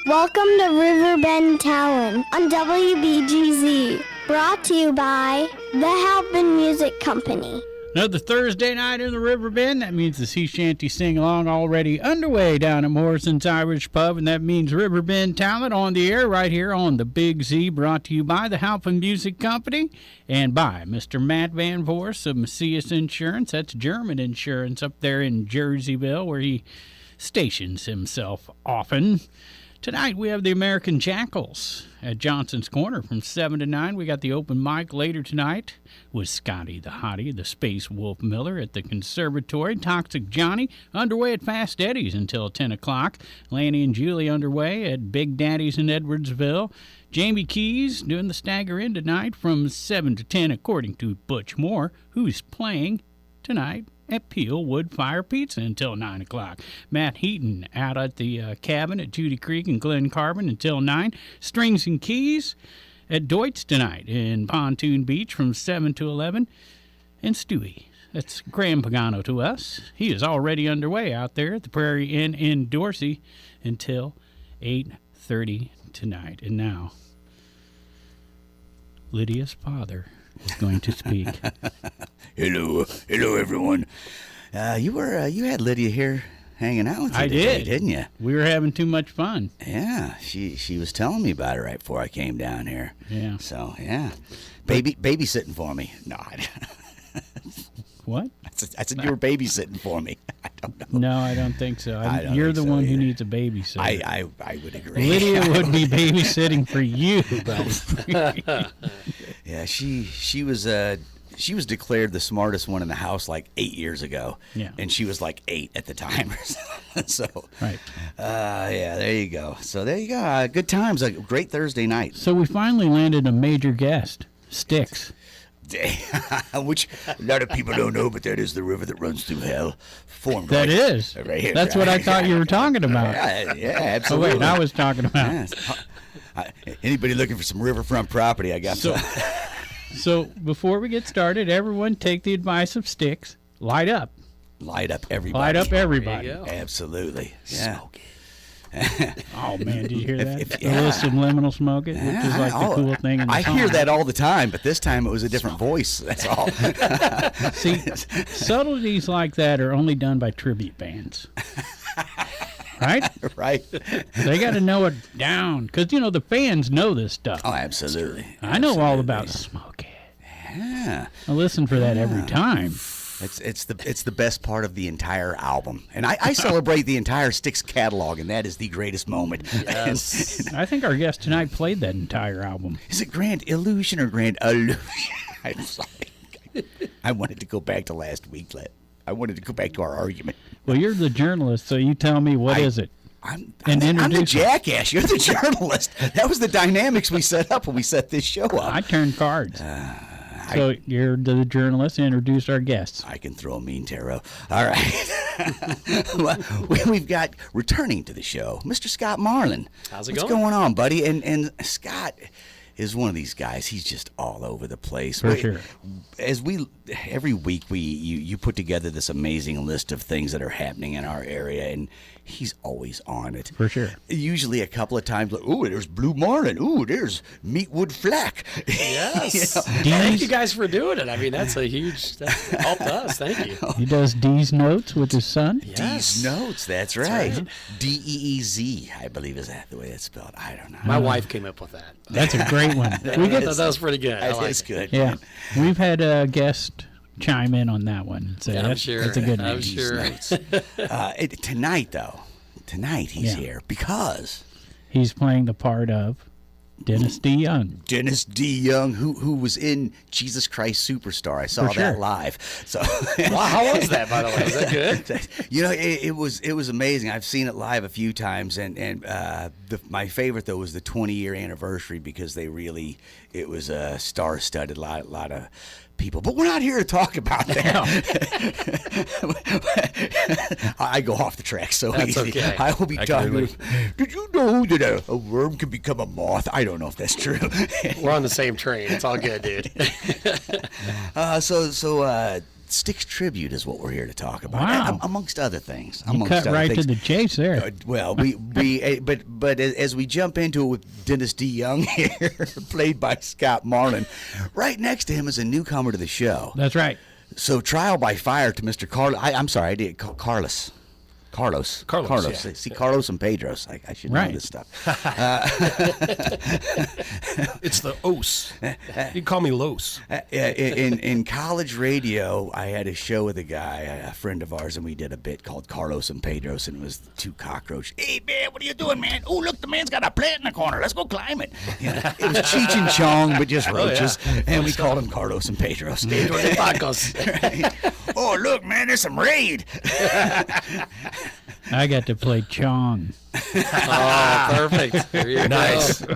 Welcome to Riverbend Talon on WBGZ. Brought to you by the Halpin Music Company. Another Thursday night in the Riverbend. That means the sea shanty sing-along already underway down at Morrison's Irish Pub, and that means Riverbend Talent on the air right here on the Big Z, brought to you by the Halpin Music Company and by Mr. Matt Van Voorhis of Macias Insurance. That's German insurance up there in Jerseyville, where he stations himself often. Tonight we have the American Jackals at Johnson's Corner from 7 to 9. We got the open mic later tonight with Scotty the Hottie, the Space Wolf Miller at the Conservatory. Toxic Johnny underway at Fast Eddie's until 10 o'clock. Lanny and Julie underway at Big Daddy's in Edwardsville. Jamie Keys doing the Stagger in tonight from 7 to 10, according to Butch Moore, who's playing tonight at Peel Wood Fire Pizza until 9 o'clock. Matt Heaton out at the cabin at Judy Creek and Glen Carbon until 9. Strings and Keys at Deutz tonight in Pontoon Beach from 7 to 11. And Stewie, that's Graham Pagano to us. He is already underway out there at the Prairie Inn in Dorsey until 8:30 tonight. And now, Lydia's father is going to speak. Hello everyone. You had Lydia here hanging out with you today, didn't you? We were having too much fun. Yeah, she was telling me about it right before I came down here. Yeah. So yeah, babysitting for me. No, What? I said you were babysitting for me. I don't know. No, I don't think so. You're the one who needs a babysitter. I would agree. Lydia would be babysitting for you, buddy. Yeah, she was declared the smartest one in the house like 8 years ago. Yeah. And she was like 8 at the time. So, right. Yeah, there you go. So there you go. Good times. A great Thursday night. So we finally landed a major guest, Styx. Which a lot of people don't know, but that is the river that runs through hell. Formed that right, is. Right here. That's what I thought you were talking about. Yeah, absolutely. Oh, wait, I was talking about. Yes. Anybody looking for some riverfront property, I got some. So before we get started, everyone take the advice of Styx. Light up. Light up everybody. Light up everybody. Absolutely. Yeah. Smoke it. Oh, man, did you hear that? A little subliminal smoke it, which is like the cool thing in the song. I hear that all the time, but this time it was a different voice. That's all. See, subtleties like that are only done by tribute bands. Right? Right. They got to know it down, because, the fans know this stuff. Oh, absolutely. I know all about Smoke It. Yeah. I listen for that every time. It's the best part of the entire album, and I celebrate the entire Styx catalog, and that is the greatest moment. Yes. I think our guest tonight played that entire album. Is it Grand Illusion or Grand Allusion? I'm sorry. I wanted to go back to last week. I wanted to go back to our argument. Well, you're the journalist, so you tell me what is it. I'm the jackass. You're the journalist. That was the dynamics we set up when we set this show up. I turned cards. So you're the journalist. Introduce our guests. I can throw a mean tarot. All right. Well, we've got returning to the show, Mr. Scott Marlin. How's it going? What's going on, buddy? And Scott is one of these guys. He's just all over the place. For sure. Every week you put together this amazing list of things that are happening in our area, and he's always on it. For sure. Usually a couple of times, like, ooh, there's Blue Marlin. Ooh, there's Meatwood Flack. Yes. Thank you guys for doing it. I mean, that helped us. Thank you. He does Dee's Notes with his son. Yes. Dee's Notes, that's right. Deez, I believe, is that the way it's spelled? I don't know. My wife came up with that. That's a great one. That was pretty good. It's good. Yeah. We've had a guest chime in on that one. So I'm sure. That's a good name. I'm sure. Tonight he's here because he's playing the part of Dennis D. Young. Dennis D. Young, who was in Jesus Christ Superstar. I saw that live. So, wow, how was that, by the way? Is that good? It was amazing. I've seen it live a few times, and my favorite though was the 20-year anniversary, because it was a star-studded lot of people. But we're not here to talk about that. I go off the track so that's easy. Okay. I will be talking. Did you know that a worm can become a moth? I don't know if that's true. Styx tribute is what we're here to talk about, Wow. amongst other things. You cut right to the chase there. Well, but as we jump into it with Dennis D. Young here, played by Scott Marlin, right next to him is a newcomer to the show. That's right. So trial by fire to Mr. Carlos. I'm sorry, I did Carlos. Carlos. Yeah. See, Carlos and Pedros. I should know this stuff. It's the Os. You call me Los. In college radio, I had a show with a guy, a friend of ours, and we did a bit called Carlos and Pedros, and it was the two cockroaches. Hey, man, what are you doing, man? Oh, look, the man's got a plant in the corner. Let's go climb it. You know, it was Cheech and Chong, but just roaches, and we called them Carlos and Pedros. Right. Oh, look, man, there's some raid. I got to play Chong. Oh, perfect. There you Nice. go.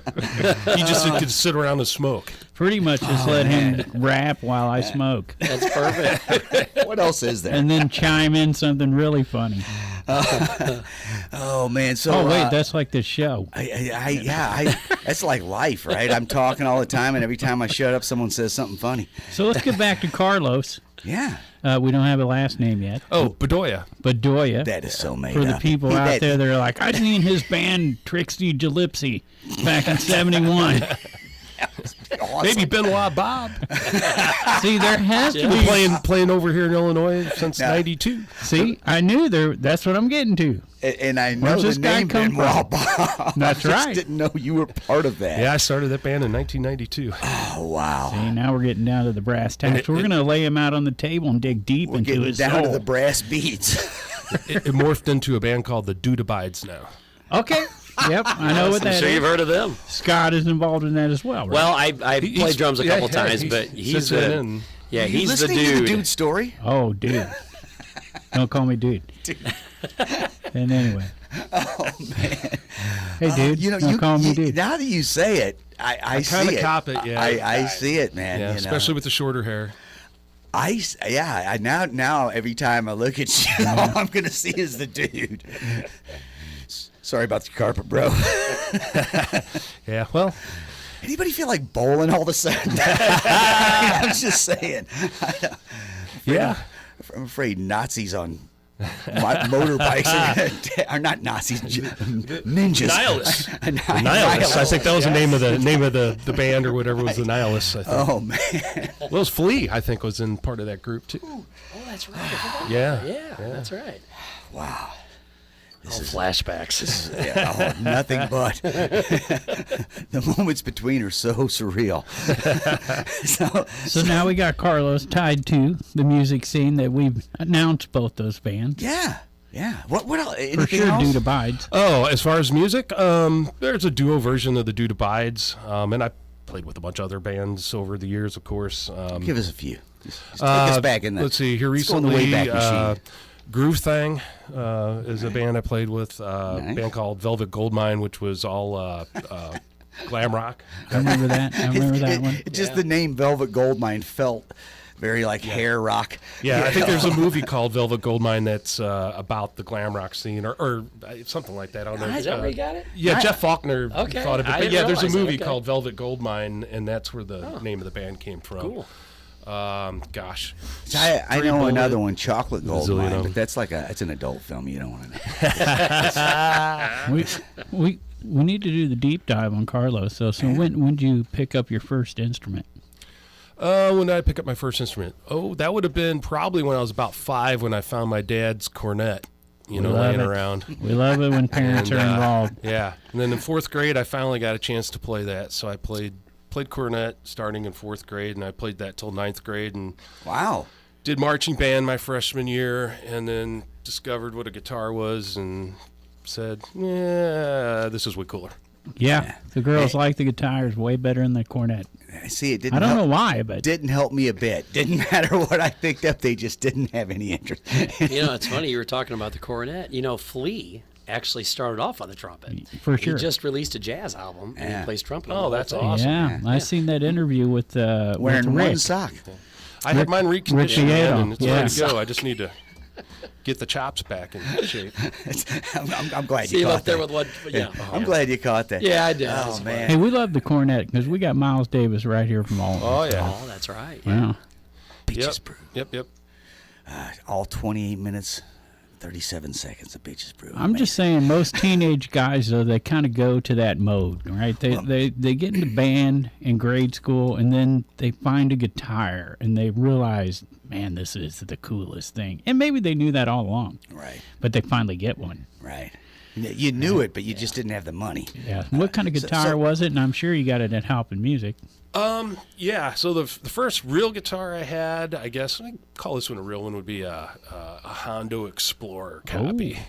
You just could sit around and smoke. Pretty much just let him rap while I smoke. That's perfect. What else is there? And then chime in something really funny. Oh, man. So, Oh, wait, that's like this show. that's like life, right? I'm talking all the time, and every time I shut up, someone says something funny. So let's get back to Carlos. Yeah. We don't have a last name yet. Oh, Bedoya. Bedoya. That is so made For the up. people out there that are like, I seen his band Trixie Gillipsy back in 71. Awesome. Maybe Benoit Bob. See, there has to Been be. playing over here in Illinois since '92. See, I knew there. That's what I'm getting to. And I know Where's the this guy name come Benoit from? Bob. That's I just right. didn't know you were part of that. Yeah, I started that band in 1992. Oh, wow. See, now we're getting down to the brass tacks. We're going to lay him out on the table and dig deep We're into getting his down soul. to the brass beats. It morphed into a band called the Dude Abides now. Okay. Yep, I know what I'm that sure is. you've heard of them. Scott is involved in that as well, right? Well, I played drums a couple times, he's- but he's he's in the and- yeah You he's the listening to the dude. dude's story? Oh, dude. Don't call me dude. And anyway. Oh, man. Hey, dude. Don't call me dude. Now that you say it, I see kinda it. cop it, yeah. I see it, man. Yeah, you know. especially with the shorter hair. Now every time I look at you, all I'm gonna see is the dude. Sorry about the carpet, bro. Yeah, well, Anybody feel like bowling all of a sudden? I'm just saying. yeah. I'm afraid Nazis on motorbikes are not Nazis, ninjas. Nihilists. Nihilists. I think that was the name of the band or whatever was the Nihilists. I think. Oh man. Well, it was Flea. I think was in part of that group too. Oh, that's right. Yeah. That's right. Wow. Flashbacks. Nothing but the moments between are so surreal. So now we got Carlos tied to the music scene that we've announced both those bands. Yeah. What else? For Anything sure, else? Dude Abides. Oh, as far as music, there's a duo version of the Dude Abides, and I played with a bunch of other bands over the years, of course. Give us a few. Just take us back in there. Let's see. Here Let's go in the recently, Wayback Machine. Groove Thing is a band I played with. A Nice. band called Velvet Goldmine, which was all glam rock. I remember that. I remember that one. Just the name Velvet Goldmine felt very like hair rock. Yeah, I think there's a movie called Velvet Goldmine that's about the glam rock scene or something like that. I don't know. Is that where you got it? Yeah, Jeff Faulkner Okay, thought of it. I But didn't yeah, there's a realize that. movie Okay. called Velvet Goldmine, and that's where the name of the band came from. Cool. Gosh. I know Bullet. another one, Chocolate Gold Zillion of Mine, them. but that's like it's an adult film. You don't want to know. We need to do the deep dive on Carlos. So when did you pick up your first instrument? When did I pick up my first instrument? Oh, that would have been probably when I was about 5 when I found my dad's cornet, love laying it. around. We love it when parents And, are involved. Yeah. And then in 4th grade, I finally got a chance to play that. So I played cornet starting in 4th grade, and I played that till 9th grade and Wow. did marching band my freshman year, and then discovered what a guitar was and said, yeah, this is way cooler. Yeah, the girls like the guitars way better than the cornet. See, it didn't. I don't help, know why, but Didn't help me a bit. Didn't matter what I picked up. They just didn't have any interest. You know, it's funny you were talking about the cornet. You know, Flea actually started off on the trumpet. For sure. He just released a jazz album and Yeah. he plays trumpet. on Oh, the whole that's thing. awesome. yeah, I seen that interview with Wearing with one Rick. sock. I had mine reconditioned, Vieto, and it's yeah. ready to go. I just need to get the chops back in shape. I'm glad See you him caught up there that. with one. Yeah. I'm glad you caught that. Yeah, I did. Oh That's man. Hey, we love the cornet because we got Miles Davis right here from Alton. Oh, yeah. Oh, that's right. Wow. Peaches Yep. brew. Yep. all 28 minutes, 37 seconds. The bitch is brutal. I'm just saying, most teenage guys, though, they kind of go to that mode, right? They get into band in grade school, and then they find a guitar, and they realize, man, this is the coolest thing. And maybe they knew that all along. Right. But they finally get one. Right. You knew it, but you just didn't have the money. Yeah. What kind of guitar was it? And I'm sure you got it at Halpin Music. Yeah. So the first real guitar I had, I guess I call this one a real one, would be a Hondo Explorer copy. Oh.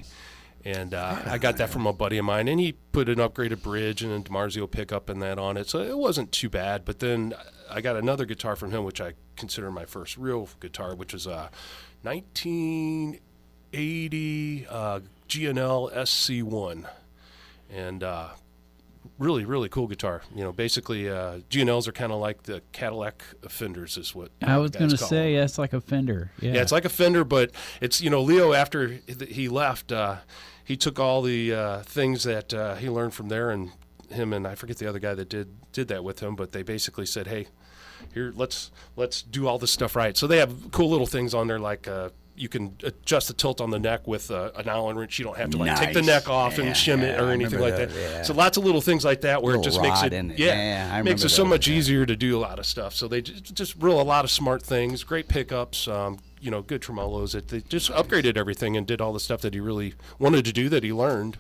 And I got that from a buddy of mine, and he put an upgraded bridge and a DiMarzio pickup and that on it, so it wasn't too bad. But then I got another guitar from him, which I consider my first real guitar, which was a 1980 G&L SC1, and really, really cool guitar. You know, basically G&Ls are kind of like the Cadillac Fenders, is what I was going to say. That's like a Fender. Yeah, it's like a Fender, but it's, you know, Leo, after he left, he took all the things that he learned from there, and him and I forget the other guy that did that with him, but they basically said, hey, here, let's do all this stuff right. So they have cool little things on there, like you can adjust the tilt on the neck with an Allen wrench. You don't have to take the neck off and shim it or anything like that. Yeah. So lots of little things like that where it just makes it makes it so much easier to do a lot of stuff. So they just reel a lot of smart things, great pickups, you know, good tremolos. They just upgraded everything and did all the stuff that he really wanted to do, that he learned,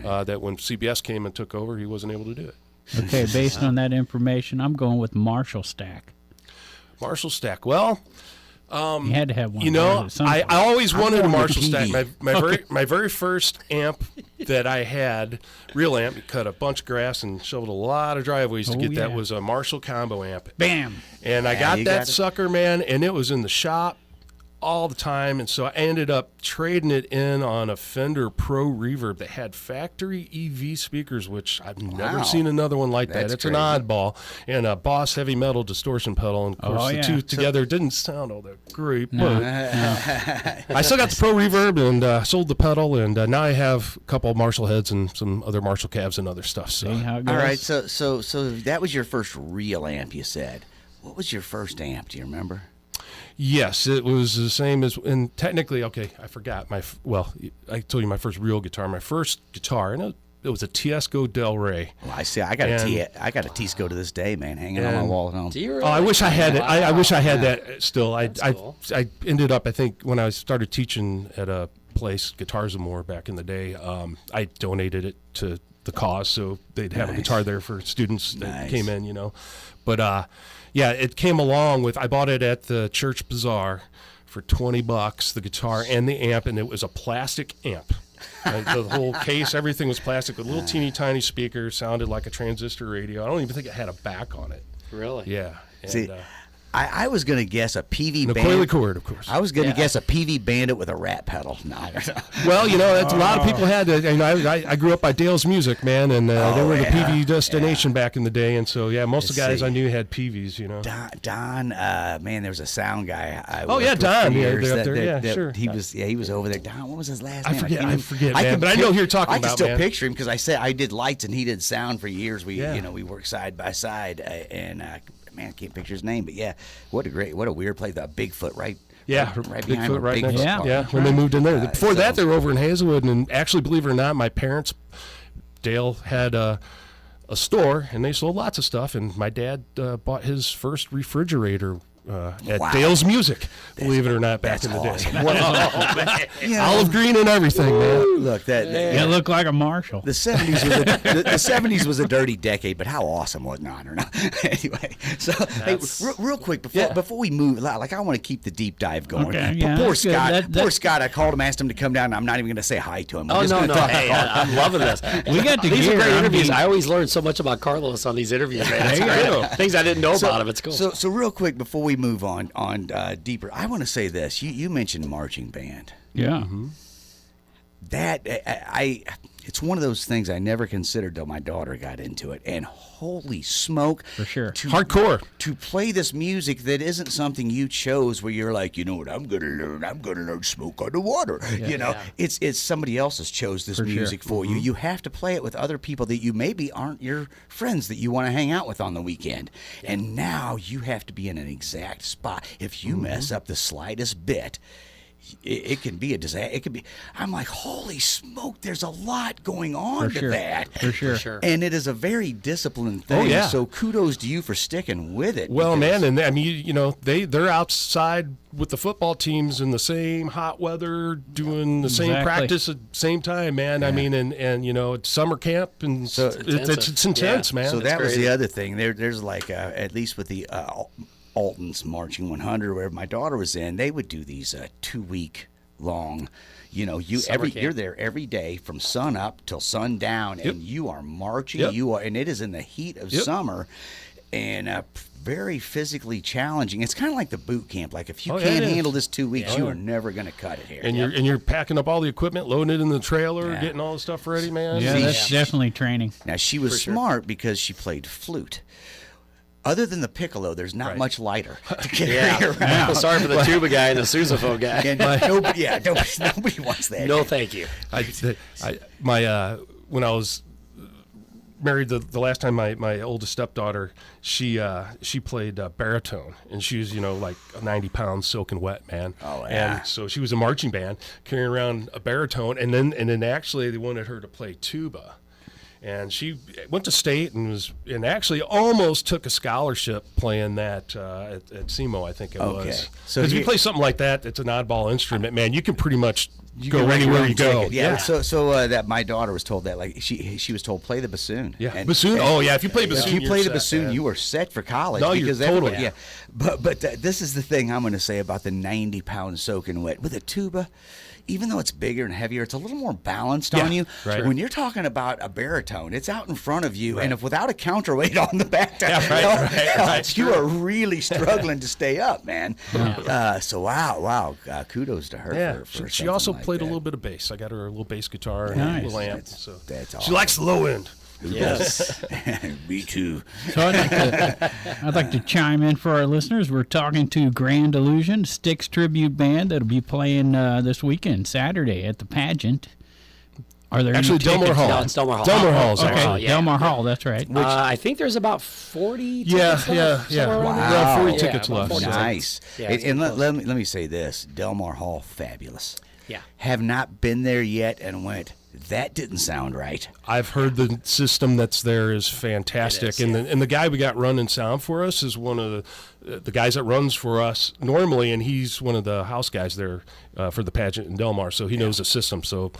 that when CBS came and took over, he wasn't able to do it. Okay, based on that information, I'm going with Marshall Stack. Marshall Stack. Well, you had to have one. You know, I always wanted a Marshall Stack. My very first amp that I had, real amp, you cut a bunch of grass and shoveled a lot of driveways to get that, was a Marshall combo amp. Bam! And I got that sucker, man, and it was in the shop all the time, and so I ended up trading it in on a Fender Pro Reverb that had factory EV speakers, which I've never seen another one like that. It's crazy. An oddball, and a Boss heavy metal distortion pedal, and of course the two together didn't sound all that great. No. But I still got the Pro Reverb and sold the pedal, and now I have a couple of Marshall heads and some other Marshall cabs and other stuff. So. All right, so that was your first real amp, you said. What was your first amp? Do you remember? Yes, it was the same as, and technically, okay, I forgot I told you my first real guitar. My first guitar, and it was a Tiesco Del Rey. Well, I see. I got a Tiesco to this day, man, hanging on my wall at home. Do you really? Oh, I wish I had it. I wish I had that still. I ended up, I think, when I started teaching at a place, Guitars and More, back in the day, I donated it to the cause, so they'd have a guitar there for students that came in, you know. But yeah, it came along with, I bought it at the church bazaar for $20, the guitar and the amp, and it was a plastic amp. Like the whole case, everything was plastic with little teeny tiny speakers, sounded like a transistor radio. I don't even think it had a back on it. Really? Yeah. And, see, I was going to guess a PV Bandit. Bandit. A coily cord, of course. I was going to guess a PV Bandit with a rat pedal. No. Well, you know, a lot of people had that. You know, I grew up by Dale's Music, man, and they were the PV destination back in the day. And so, yeah, most of the guys I knew had PVs, you know. Don, man, there was a sound guy. Don. Sure. He was over there. Don, what was his last name? I forget, man, but I know who you're talking about, I can still picture him because I did lights and he did sound for years. We worked side by side, and man, I can't picture his name, but yeah, what a weird place. The Bigfoot, right? Yeah, right Bigfoot right next. Yeah, when they moved in there. Before that, they were over in Hazelwood, and actually, believe it or not, my parents, Dale had a store, and they sold lots of stuff, and my dad bought his first refrigerator at Dale's Music, believe it or not, back in the day. Olive green and everything, man. Look, it looked like a Marshall. The 70s was a dirty decade, but how awesome was it? Or not? Anyway, so hey, real quick before we move, like I want to keep the deep dive going. Okay, but poor Scott, poor Scott. I called him, asked him to come down. And I'm not even going to say hi to him. Oh no! Hey, I'm loving this. We got these are great interviews. I always learn so much about Carlos on these interviews, man. It's things I didn't know about him. It's cool. So real quick before we move on deeper, I want to say this. You mentioned marching band. Yeah. Mm-hmm. That it's one of those things I never considered till my daughter got into it, and holy smoke, for sure, hardcore to play this music that isn't something you chose, where you're like, you know what, I'm gonna learn smoke underwater. It's somebody else has chose this music for you. You have to play it with other people that you maybe aren't your friends that you want to hang out with on the weekend, and now you have to be in an exact spot. If you mess up the slightest bit, it can be a disaster. It could be. I'm like, holy smoke! There's a lot going on to that. For sure. And it is a very disciplined thing. Oh, yeah. So kudos to you for sticking with it. Well, because- man, and I mean, you know, they're outside with the football teams in the same hot weather, doing the same practice at the same time, man. I mean, and you know, it's summer camp, and So- it's intense, man. So It's that was crazy. the other thing. There's like at least with the Alton's Marching 100, where my daughter was in, they would do these 2-week long. You know, you're there every day from sun up till sundown, and you are marching. And it is in the heat of summer, and very physically challenging. It's kind of like the boot camp. Like if you can't handle this 2 weeks, you are never going to cut it here. And you're packing up all the equipment, loading it in the trailer, getting all the stuff ready, man. Yeah, that's definitely training. Now she was smart because she played flute. Other than the piccolo, there's not much lighter to carry around. Sorry for the tuba guy and the sousaphone guy. And nobody wants that. No, thank you. When I was married the last time, my oldest stepdaughter, she played baritone, and she was, you know, like 90 pounds soaking wet, man. Oh, yeah. And so she was a marching band carrying around a baritone, and then actually they wanted her to play tuba. And she went to state and actually almost took a scholarship playing that at SEMO, I think it was. So because if you play something like that, it's an oddball instrument, man. You can pretty much go can write your anywhere own you go. ticket. Yeah. So that my daughter was told that, like she was told, play the bassoon. Yeah. And, Bassoon. If you play bassoon, if you play the you're set, bassoon, man. you are set for college. No, because you're totally. everybody- yeah. But this is the thing I'm going to say about the 90 pound soaking wet with a tuba. Even though it's bigger and heavier, it's a little more balanced on you. Right. When you're talking about a baritone, it's out in front of you, and if without a counterweight on the back, you are really struggling to stay up, man. So wow, kudos to her. Yeah, for she also something like played a that. little bit of bass. I got her a little bass guitar and Nice. a little amp. That's She awesome. likes the low end. Yes. Me too. So I'd like to chime in for our listeners. We're talking to Grand Allusion, Styx tribute band that'll be playing this weekend, Saturday, at the pageant. Are there Actually, any Delmar tickets? Hall. No, it's Delmar Hall. Delmar Hall's Okay, actually. yeah. Delmar Hall, that's right. I think there's about 40 Yeah, tickets yeah, left, yeah. somewhere around there. Around 40 Yeah, tickets about left. 40 tickets. Nice. Yeah, And, it's and getting let me say this: Delmar Hall, fabulous. Yeah. Have not been there yet, and went. That didn't sound right. I've heard the system that's there is fantastic, It is, and the guy we got running sound for us is one of the guys that runs for us normally, and he's one of the house guys there for the pageant in Delmar, so he knows the system. So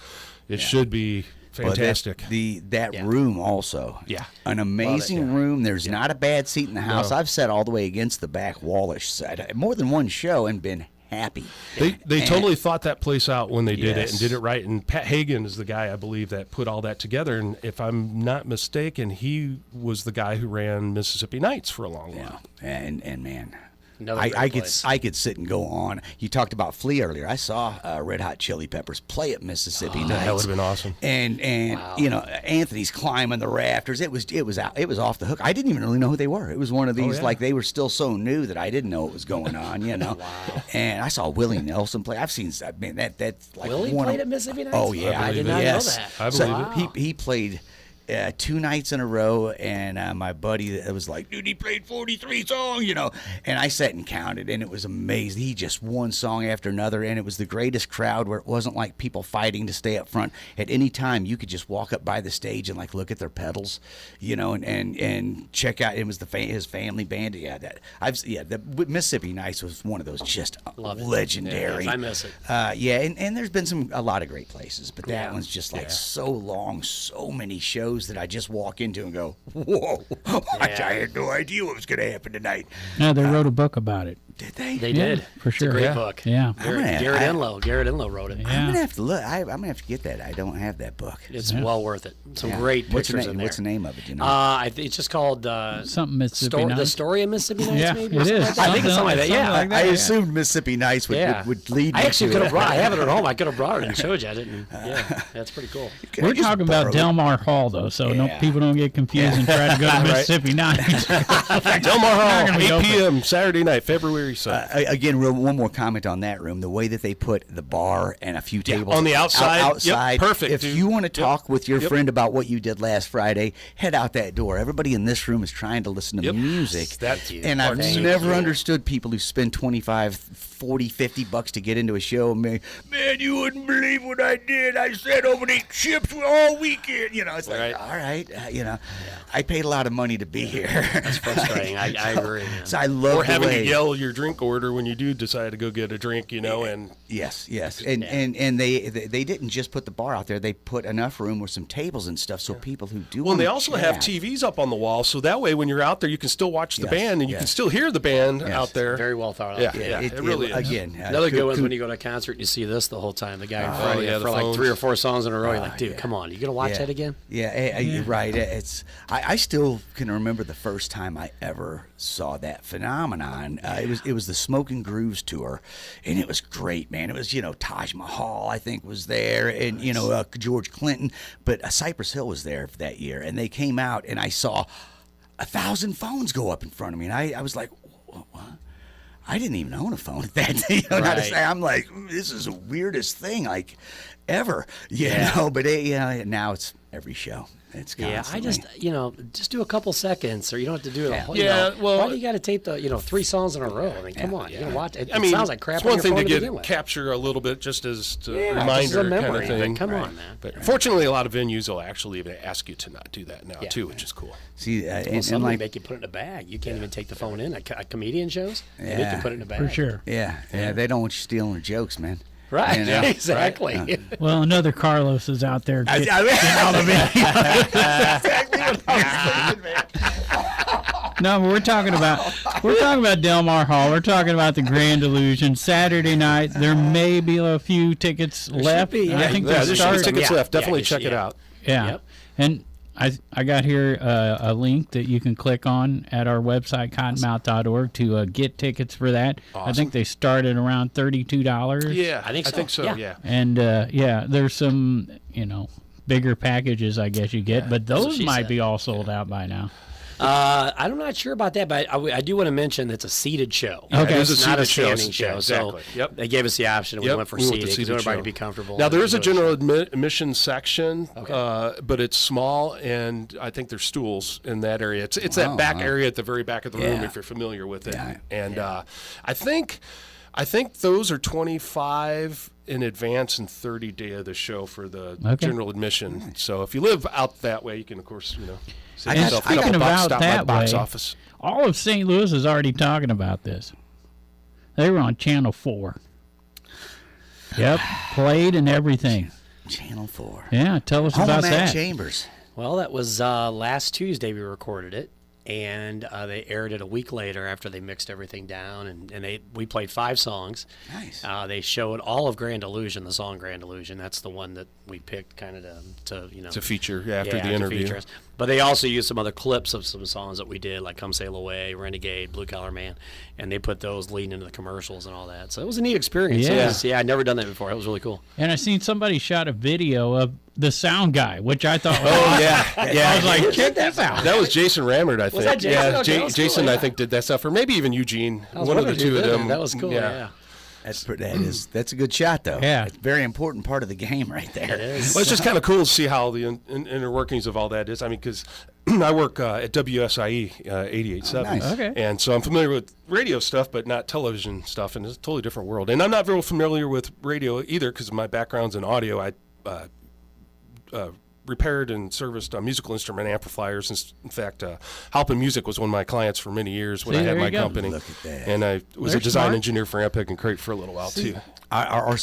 it should be fantastic. But that room also. Yeah. An amazing room. There's not a bad seat in the house. No. I've sat all the way against the back wallish side more than one show and been happy. They totally thought that place out when they did it Yes. and did it right. And Pat Hagen is the guy, I believe, that put all that together. And if I'm not mistaken, he was the guy who ran Mississippi Nights for a long while. And man, Another I great could place. I could sit and go on. You talked about Flea earlier. I saw Red Hot Chili Peppers play at Mississippi Nights. That would have been awesome. And you know, Anthony's climbing the rafters. It was off the hook. I didn't even really know who they were. It was one of these like they were still so new that I didn't know what was going on. You know. And I saw Willie Nelson play. I've seen. I mean that's like Willie one played of, at Mississippi Nights? Oh yeah, I did not know that. I So believe it. he played 2 nights in a row, and my buddy was like, dude, he played 43 songs, you know. And I sat and counted, and it was amazing. He just one song after another, and it was the greatest crowd where it wasn't like people fighting to stay up front. At any time, you could just walk up by the stage and like look at their pedals, you know, and check out. It was his family band. Yeah, the Mississippi Nights was one of those just Love it. legendary. Yeah, I miss it. And there's been a lot of great places, but that one's just like so long, so many shows that I just walk into and go, whoa, I had no idea what was going to happen tonight. Yeah, they wrote a book about it. Did they? They Yeah, did. for sure. It's a great Yeah. book. Yeah. Garrett Enlow wrote it. Yeah. I'm gonna have to look. I'm gonna have to get that. I don't have that book. It's well worth it. Some great What's pictures the in name? there. What's the name of it? You know. It's just called Something Mississippi The Nights. Story of Mississippi Nights, Yeah, maybe? it or something is. like that. I think it's something like that, yeah. Something like I that, assumed Mississippi Nights would lead me I actually to could it. have brought. I have it at home. I could have brought it and showed you. I didn't. Yeah, that's pretty cool. Can I We're just talking about borrow it? Delmar Hall, though, so people don't get confused and try to go to Mississippi Nights. Delmar Hall, gonna be 8 open. p.m. Saturday night, February very safe. Again, one more comment on that room. The way that they put the bar and a few tables on the outside. outside. Yep, perfect. If dude. you want to talk with your friend about what you did last Friday, head out that door. Everybody in this room is trying to listen to music. And I've never understood people who spend $25, $40, $50 to get into a show. Man, you wouldn't believe what I did. I sat over and ate chips all weekend. It's like, all right, I paid a lot of money to be here. That's frustrating. I agree. Man. So I love or having to yell your drink order when you do decide to go get a drink, and yes, and they didn't just put the bar out there. They put enough room with some tables and stuff so people who do. Well, and they also have TVs up on the wall, so that way when you're out there, you can still watch the band and you can still hear the band out there. Very well thought out. Yeah, it really is. Again, another good one is when you go to a concert and you see this the whole time. The guy in front of you for like 3 or 4 songs in a row. You're like, dude, come on, you gonna watch that again? Yeah, you're right. I still can remember the first time I ever saw that phenomenon. It was the Smoke and Grooves tour, and it was great, man. It was Taj Mahal, I think, was there, and George Clinton, but Cypress Hill was there that year, and they came out, and I saw 1,000 phones go up in front of me, and I was like, what? I didn't even own a phone at that day. Not to say, I'm like, this is the weirdest thing like ever, But now it's every show. It's constantly. I just do a couple seconds, or you don't have to do it. Well, why do you got to tape the 3 songs in a row? I mean, come on, you gotta watch it. It sounds like crap. It's one thing to begin with. capture a little bit, just as a reminder, reminder kind of thing. Come on, man. But fortunately, a lot of venues will actually even ask you to not do that now too, which is cool. See, some make you put it in a bag. You can't even take the phone in. At comedian shows, they make you put it in a bag. For sure. Yeah. They don't want you stealing their jokes, man. Right, exactly. Right. Well, another Carlos is out there getting all the exactly what I was thinking, man. No, but we're talking about Delmar Hall. We're talking about the Grand Illusion Saturday night. There may be a few tickets left. I think there's tickets left. Definitely check it out. Yeah, Yep. And I got here a link that you can click on at our website, cottonmouth.org, to get tickets for that. Awesome. I think they start at around $32. Yeah, I think so. Yeah. And there's some bigger packages I guess you get, but those might be all sold out by now. I'm not sure about that, but I do want to mention it's a seated show. Okay. It's not a standing show. Yeah, exactly. So they gave us the option, and we went for seating because everybody to be comfortable. Now, there is a general admission section, but it's small, and I think there's stools in that area. It's that back area at the very back of the room, if you're familiar with it. Yeah. And I think those are $25 in advance and 30 day of the show for the general admission. Nice. So if you live out that way, you can, of course, save yourself a couple bucks, stop by the box office. All of St. Louis is already talking about this. They were on Channel 4. Yep, played and everything. Channel 4. Yeah, tell us about that. Chambers. Well, that was last Tuesday we recorded it. And they aired it a week later after they mixed everything down, and we played 5 songs. Nice. They showed all of Grand Illusion, the song Grand Illusion. That's the one that we picked kind of to feature after the interview. But they also used some other clips of some songs that we did, like Come Sail Away, Renegade, Blue Collar Man, and they put those leading into the commercials and all that. So it was a neat experience. Yeah, I'd never done that before. It was really cool. And I seen somebody shot a video of the sound guy, which I thought, I was like, check this out. That was Jason Rammert, I think. Was that Jason? Yeah, Jason, I think, did that stuff, or maybe even Eugene. One of the two of them. That was cool. Yeah. That's a good shot, though. Yeah, it's a very important part of the game right there. It is. Well, it's just kind of cool to see how the inner workings of all that is. I mean, because I work at WSIE 88.7, nice. Okay, and so I'm familiar with radio stuff, but not television stuff, and it's a totally different world. And I'm not very familiar with radio either because my background's in audio. I repaired and serviced musical instrument amplifiers. In fact, Halpin Music was one of my clients for many years when I had my company. Look at that. And I was a design engineer for Ampeg and Crate for a little while, too. Our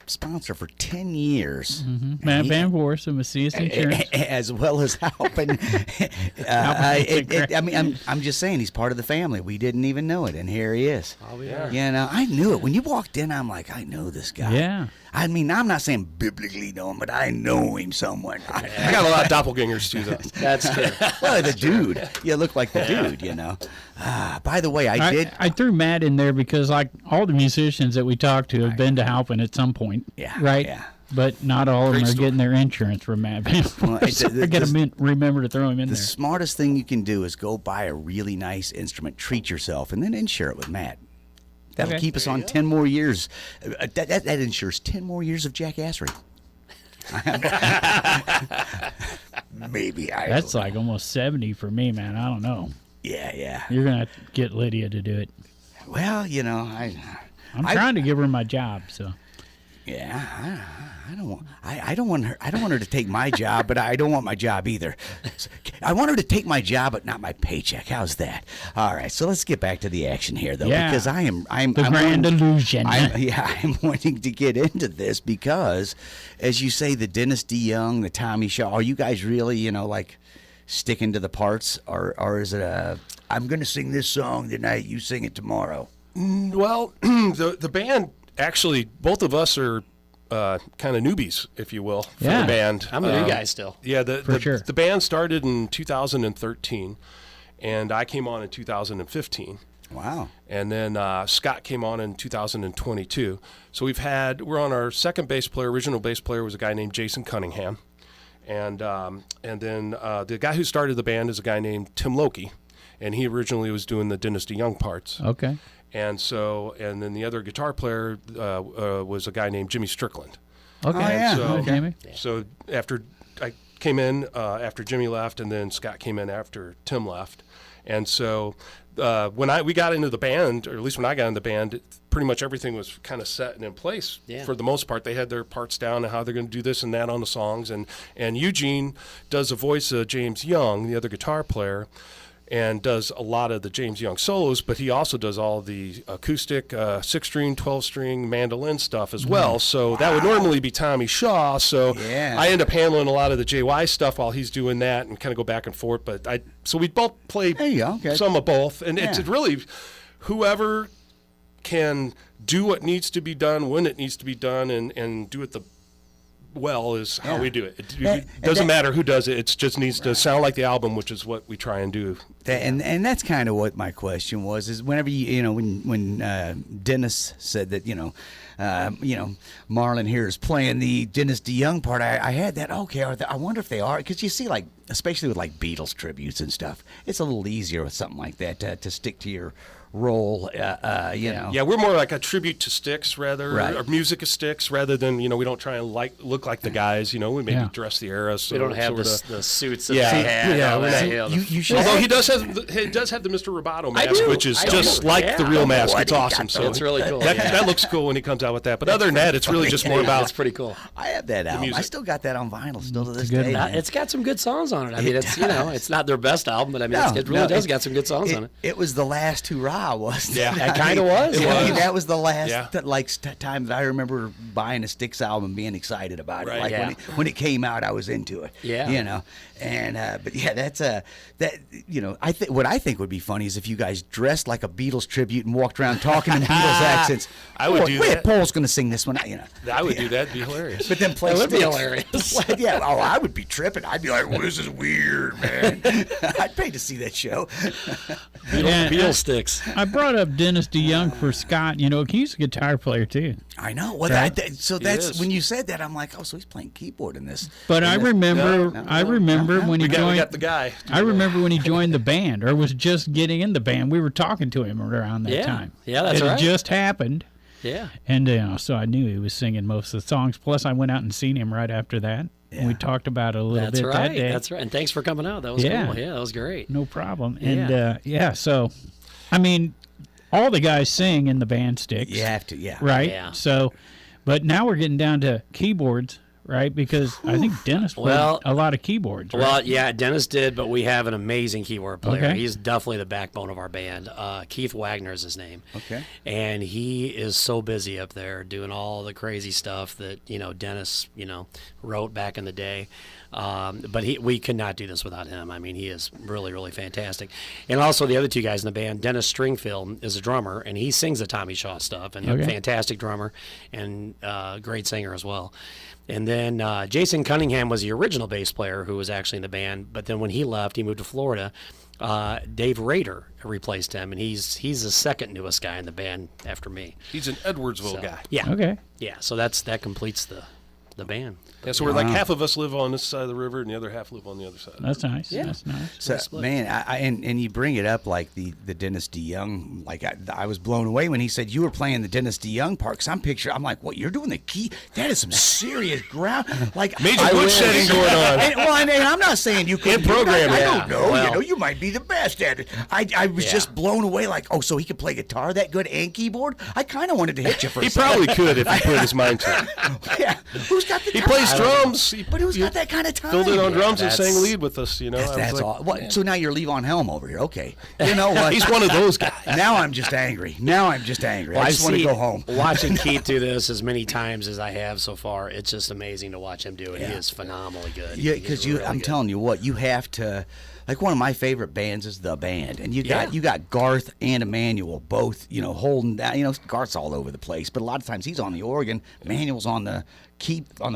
sponsor for 10 years. Mm-hmm. Matt Van Vorst of Macias Insurance. As well as Halpin. I'm just saying, he's part of the family. We didn't even know it, and here he is. Oh, yeah. I knew it. When you walked in, I'm like, I know this guy. Yeah. I mean, I'm not saying biblically know him, but I know him somewhere. I got a lot of doppelgangers, too, though. That's good. Well, the dude. You look like the dude, By the way, I threw Matt in there because, like, all the musicians that we talked to have been to Halpin at some point. Yeah. Right? Yeah. But not all of them are getting their insurance from Matt Van Vorst. I got to remember to throw him in there. The smartest thing you can do is go buy a really nice instrument, treat yourself, and then insure it with Matt. That'll keep us on 10 more years. That ensures 10 more years of jackassery. Maybe That's like almost 70 for me, man. I don't know. Yeah. You're gonna have to get Lydia to do it. Well, you know, I'm trying to give her my job, so. Yeah, I don't want her to take my job, but I don't want my job either. I want her to take my job, but not my paycheck. How's that? All right, so let's get back to the action here, though, because I'm grand illusion. I'm wanting to get into this because, as you say, the Dennis DeYoung, the Tommy Shaw. Are you guys really, like, sticking to the parts, or is it I'm going to sing this song tonight, you sing it tomorrow? Well, the band. Actually, both of us are kind of newbies, if you will, for the band. I'm a new guy still. Yeah, sure. The band started in 2013, and I came on in 2015. Wow. And then Scott came on in 2022. So we're on our second bass player. Original bass player was a guy named Jason Cunningham. And then the guy who started the band is a guy named Tim Loki, and he originally was doing the Dennis DeYoung parts. Okay. And then the other guitar player was a guy named Jimmy Strickland. Okay. Oh, yeah. So, Jamie. So after I came in, after Jimmy left, and then Scott came in after Tim left. And so when we got into the band, or at least when I got in the band, pretty much everything was kind of set and in place for the most part. They had their parts down and how they're going to do this and that on the songs. And Eugene does the voice of James Young, the other guitar player, and does a lot of the James Young solos, but he also does all the acoustic 6-string, 12-string mandolin stuff as well. So that would normally be Tommy Shaw. So I end up handling a lot of the JY stuff while he's doing that and kind of go back and forth. But so we both play some of both. And it's really whoever can do what needs to be done when it needs to be done and do it is how we do it. It doesn't matter who does it. It just needs to sound like the album, which is what we try and do. And that's kind of what my question was. Is whenever when Dennis said that Marlin here is playing the Dennis DeYoung part, I had that. Okay, I wonder if they are, because you see, like, especially with like Beatles tributes and stuff, it's a little easier with something like that to stick to your role, know. Yeah, we're more like a tribute to Styx or music of Styx, rather than, we don't try and look like the guys, we maybe dress the era. So we don't have the suits that they had. You should. Although he does have the Mr. Roboto mask, which is just like the real mask. It's awesome. So it's really cool. That looks cool when he comes out with that. But other than that, it's really just more about. It's pretty cool. I have that album. I still got that on vinyl still to this day. It's got some good songs on it. I mean, it's it's not their best album, but I mean, it really does got some good songs on it. It was the last hurrah, wasn't it? Yeah. It kind of was. That was the last time that I remember buying a Styx album, being excited about it. Right. Like when it came out, I was into it. Yeah. And but that's what I think would be funny is if you guys dressed like a Beatles tribute and walked around talking in Beatles accents. I would do that. Paul's going to sing this one. I would do that. It'd be hilarious. But then play It would be Styx. hilarious. Yeah. Oh, I would be tripping. I'd be like, well, this is weird, man. I'd pay to see that show. Beatles Styx. I brought up Dennis DeYoung for Scott. He's a guitar player too. I know. Well, so that's when you said that, I'm like, oh, so he's playing keyboard in this. But I remember when he joined. We got the guy. I remember when he joined the band, or was just getting in the band. We were talking to him around that time. Yeah, that's it right. It just happened. Yeah. And so I knew he was singing most of the songs. Plus, I went out and seen him right after that. Yeah. And we talked about it a little bit that day. That's right. And thanks for coming out. That was cool. Yeah, that was great. No problem. And so, I mean, all the guys sing in the band Styx. You have to, yeah. Right? Yeah. So, but now we're getting down to keyboards, right? Because I think Dennis played a lot of keyboards, right? Well, yeah, Dennis did, but we have an amazing keyboard player. Okay. He's definitely the backbone of our band. Keith Wagner is his name. Okay. And he is so busy up there doing all the crazy stuff that, Dennis, wrote back in the day. But we could not do this without him. I mean, he is really, really fantastic. And also the other two guys in the band, Dennis Stringfield is a drummer, and he sings the Tommy Shaw stuff, and a fantastic drummer and great singer as well. And then Jason Cunningham was the original bass player who was actually in the band, but then when he left, he moved to Florida. Dave Rader replaced him, and he's the second newest guy in the band after me. He's an Edwardsville guy. Yeah. Okay. Yeah, so that completes the the band. Yeah, so we're like half of us live on this side of the river, and the other half live on the other side. That's nice. Yeah. That's nice. So, man, and you bring it up like the Dennis DeYoung. Like I was blown away when he said you were playing the Dennis DeYoung part. Cause I'm like, what? You're doing the key? That is some serious ground. Like Major woodshedding going on. And I'm not saying you could program. I Yeah. don't know. Well, you might be the best at it. I was just blown away. Like, oh, so he could play guitar that good and keyboard? I kind of wanted to hit you for a He second. probably could if he put his mind to it. Yeah. Who's got the He time? plays drums. But who's got that kind of time? Filled in on drums and That's- sang lead with us, you know. I was That's like, all. What, so now you're Levon Helm over here. Okay. You know what? He's one of those guys. Now I'm just angry. I just want to go home. Watching Keith do this as many times as I have so far, it's just amazing to watch him do it. He is phenomenally good. Yeah, He's because really I'm good. telling you what, you have to. Like one of my favorite bands is The Band, and you got Garth and Emmanuel both, holding down. Garth's all over the place, but a lot of times he's on the organ, Emmanuel's on the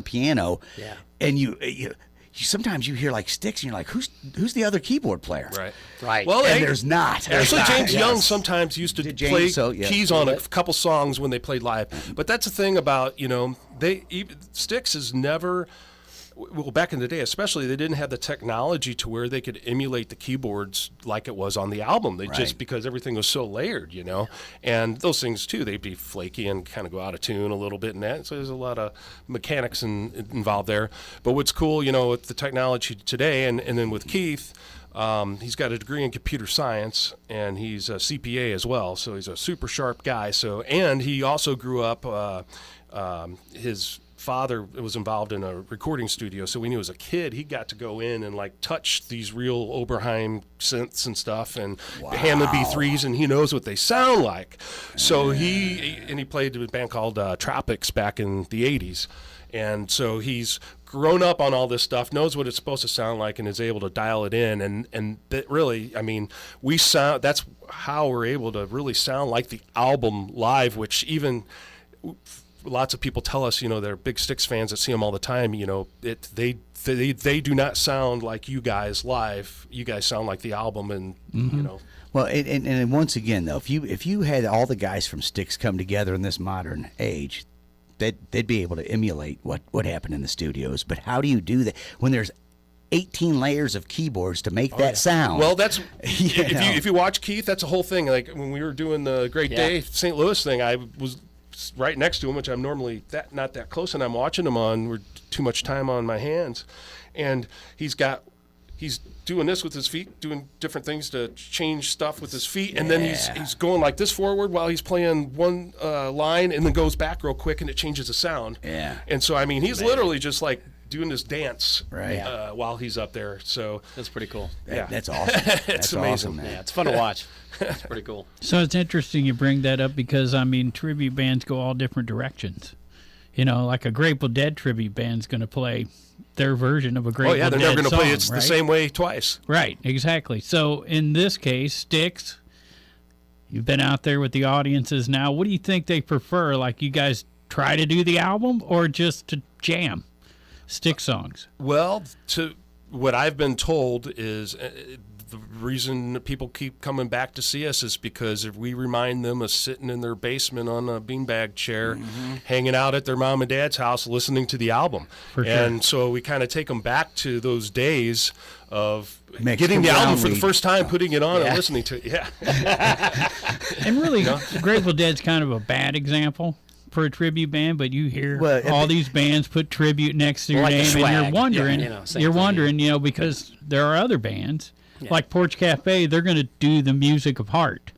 piano. Yeah. And you sometimes you hear like Styx, and you're like, who's the other keyboard player? Right. Well, And there's not. Actually, James Yes. Young sometimes used to James, play so, yeah. keys on a couple songs when they played live. But that's the thing about, Styx is never. Well, back in the day, especially, they didn't have the technology to where they could emulate the keyboards like it was on the album. They just because everything was so layered, And those things too, they'd be flaky and kind of go out of tune a little bit, and that. So there's a lot of mechanics involved there. But what's cool, with the technology today, and then with Keith. He's got a degree in computer science, and he's a CPA as well. So he's a super sharp guy. And he also grew up. His father was involved in a recording studio, so when he was a kid, he got to go in and like touch these real Oberheim synths and stuff, and Hammond B3s, and he knows what they sound like. So he played with a band called Tropics back in the '80s, and so he's grown up on all this stuff, knows what it's supposed to sound like, and is able to dial it in. And that really, we sound. That's how we're able to really sound like the album live, which even. Lots of people tell us, they're big Styx fans that see them all the time. They do not sound like you guys live. You guys sound like the album, and Well, and once again, though, if you had all the guys from Styx come together in this modern age, they'd be able to emulate what happened in the studios. But how do you do that when there's 18 layers of keyboards to make that sound? Well, that's if you watch Keith, that's a whole thing. Like when we were doing the Great Day St. Louis thing, I was right next to him, which I'm normally not that close, and I'm watching him we're too much time on my hands, and he's doing this with his feet, doing different things to change stuff with his feet, and then he's going like this forward while he's playing one line, and then goes back real quick, and it changes the sound. Yeah. And so he's literally just like doing this dance while he's up there. So That's pretty cool. That's awesome. That's amazing. awesome, man. Yeah, it's fun to watch. It's pretty cool. So it's interesting you bring that up because, tribute bands go all different directions. Like a Grateful Dead tribute band's going to play their version of a Grateful Dead they're never going to play it song, the same way twice. Right, exactly. So in this case, Styx, you've been out there with the audiences now. What do you think they prefer? Like you guys try to do the album or just to jam Styx songs? Well, to what I've been told is the reason that people keep coming back to see us is because if we remind them of sitting in their basement on a beanbag chair, hanging out at their mom and dad's house, listening to the album. And so we kind of take them back to those days of getting the album for the first time, putting it on and listening to it. And really, Grateful Dead's kind of a bad example for a tribute band, but you hear all these bands put tribute next to your Like the name, Swag. and you're wondering, same thing. because there are other bands like Porch Cafe. They're going to do the music of heart,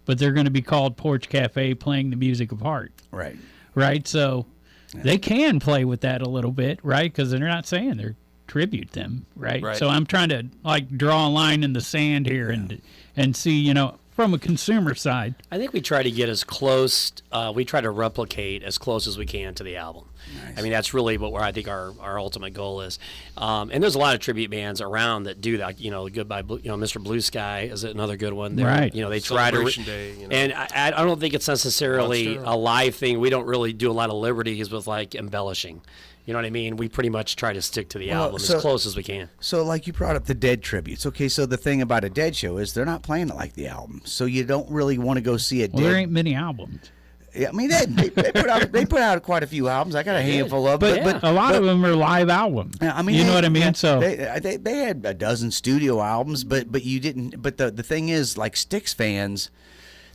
but they're going to be called Porch Cafe playing the music of heart. Right. So they can play with that a little bit, right? Because they're not saying they're tribute them, right? So I'm trying to draw a line in the sand here and see, from a consumer side. I think we try to get as close. We try to replicate as close as we can to the album. Nice. That's really what I think our ultimate goal is. And there's a lot of tribute bands around that do that. Goodbye, Mr. Blue Sky is another good one. Right. They try to. Day, And I don't think it's necessarily a live thing. We don't really do a lot of liberties with embellishing. You know what I mean? We pretty much try to stick to the album as close as we can. So, like you brought up the Dead tributes. Okay, so the thing about a Dead show is they're not playing it like the album. So you don't really want to go see a Dead. Well, there ain't many albums. Yeah, I mean, they put out quite a few albums. I got a handful of them. But a lot of them are live albums. I mean, you know what I mean? So they had a dozen studio albums, but you didn't. But the thing is, like Styx fans,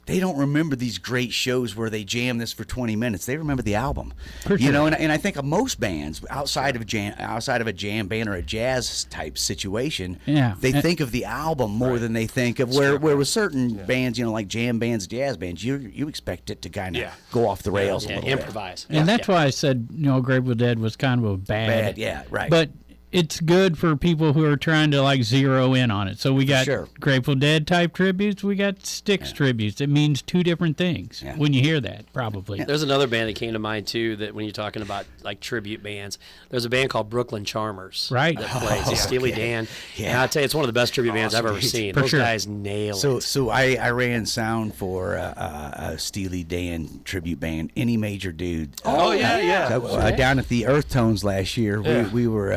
they don't remember these great shows where they jam this for 20 minutes. They remember the album, you know. And I think of most bands outside of a jam band or a jazz type situation, they think of the album more than they think of where with certain bands, you know, like jam bands, jazz bands, you expect it to kind of go off the rails a little improvise. And that's why I said, you know, Grateful Dead was kind of a bad. Yeah, right. But it's good for people who are trying to like zero in on it. So we got Grateful Dead type tributes, we got Styx tributes. It means two different things when you hear that, probably. There's another band that came to mind too, that when you're talking about like tribute bands, there's a band called Brooklyn Charmers, right? That plays Steely Dan. And I'll tell you, it's one of the best tribute bands I've ever seen. Those guys nail it. So I ran sound for a Steely Dan tribute band, Any Major Dude. Down at the Earth Tones last year, we were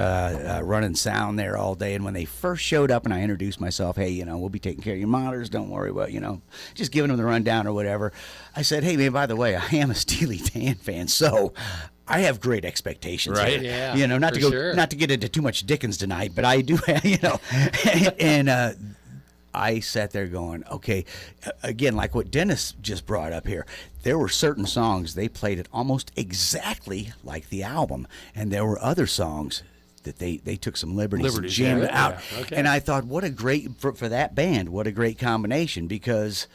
running sound there all day, and when they first showed up and I introduced myself, hey, you know, we'll be taking care of your monitors, don't worry about, you know, just giving them the rundown or whatever, I said, hey man, by the way, I am a Steely Dan fan, so I have great expectations, right? Yeah, you know, not to get into too much Dickens tonight, but I do have, you know, and I sat there going, okay, again, like what Dennis just brought up here, there were certain songs they played it almost exactly like the album, and there were other songs that they took some liberties and jammed it out. Yeah, okay. And I thought, what a great, for that band, what a great combination, because,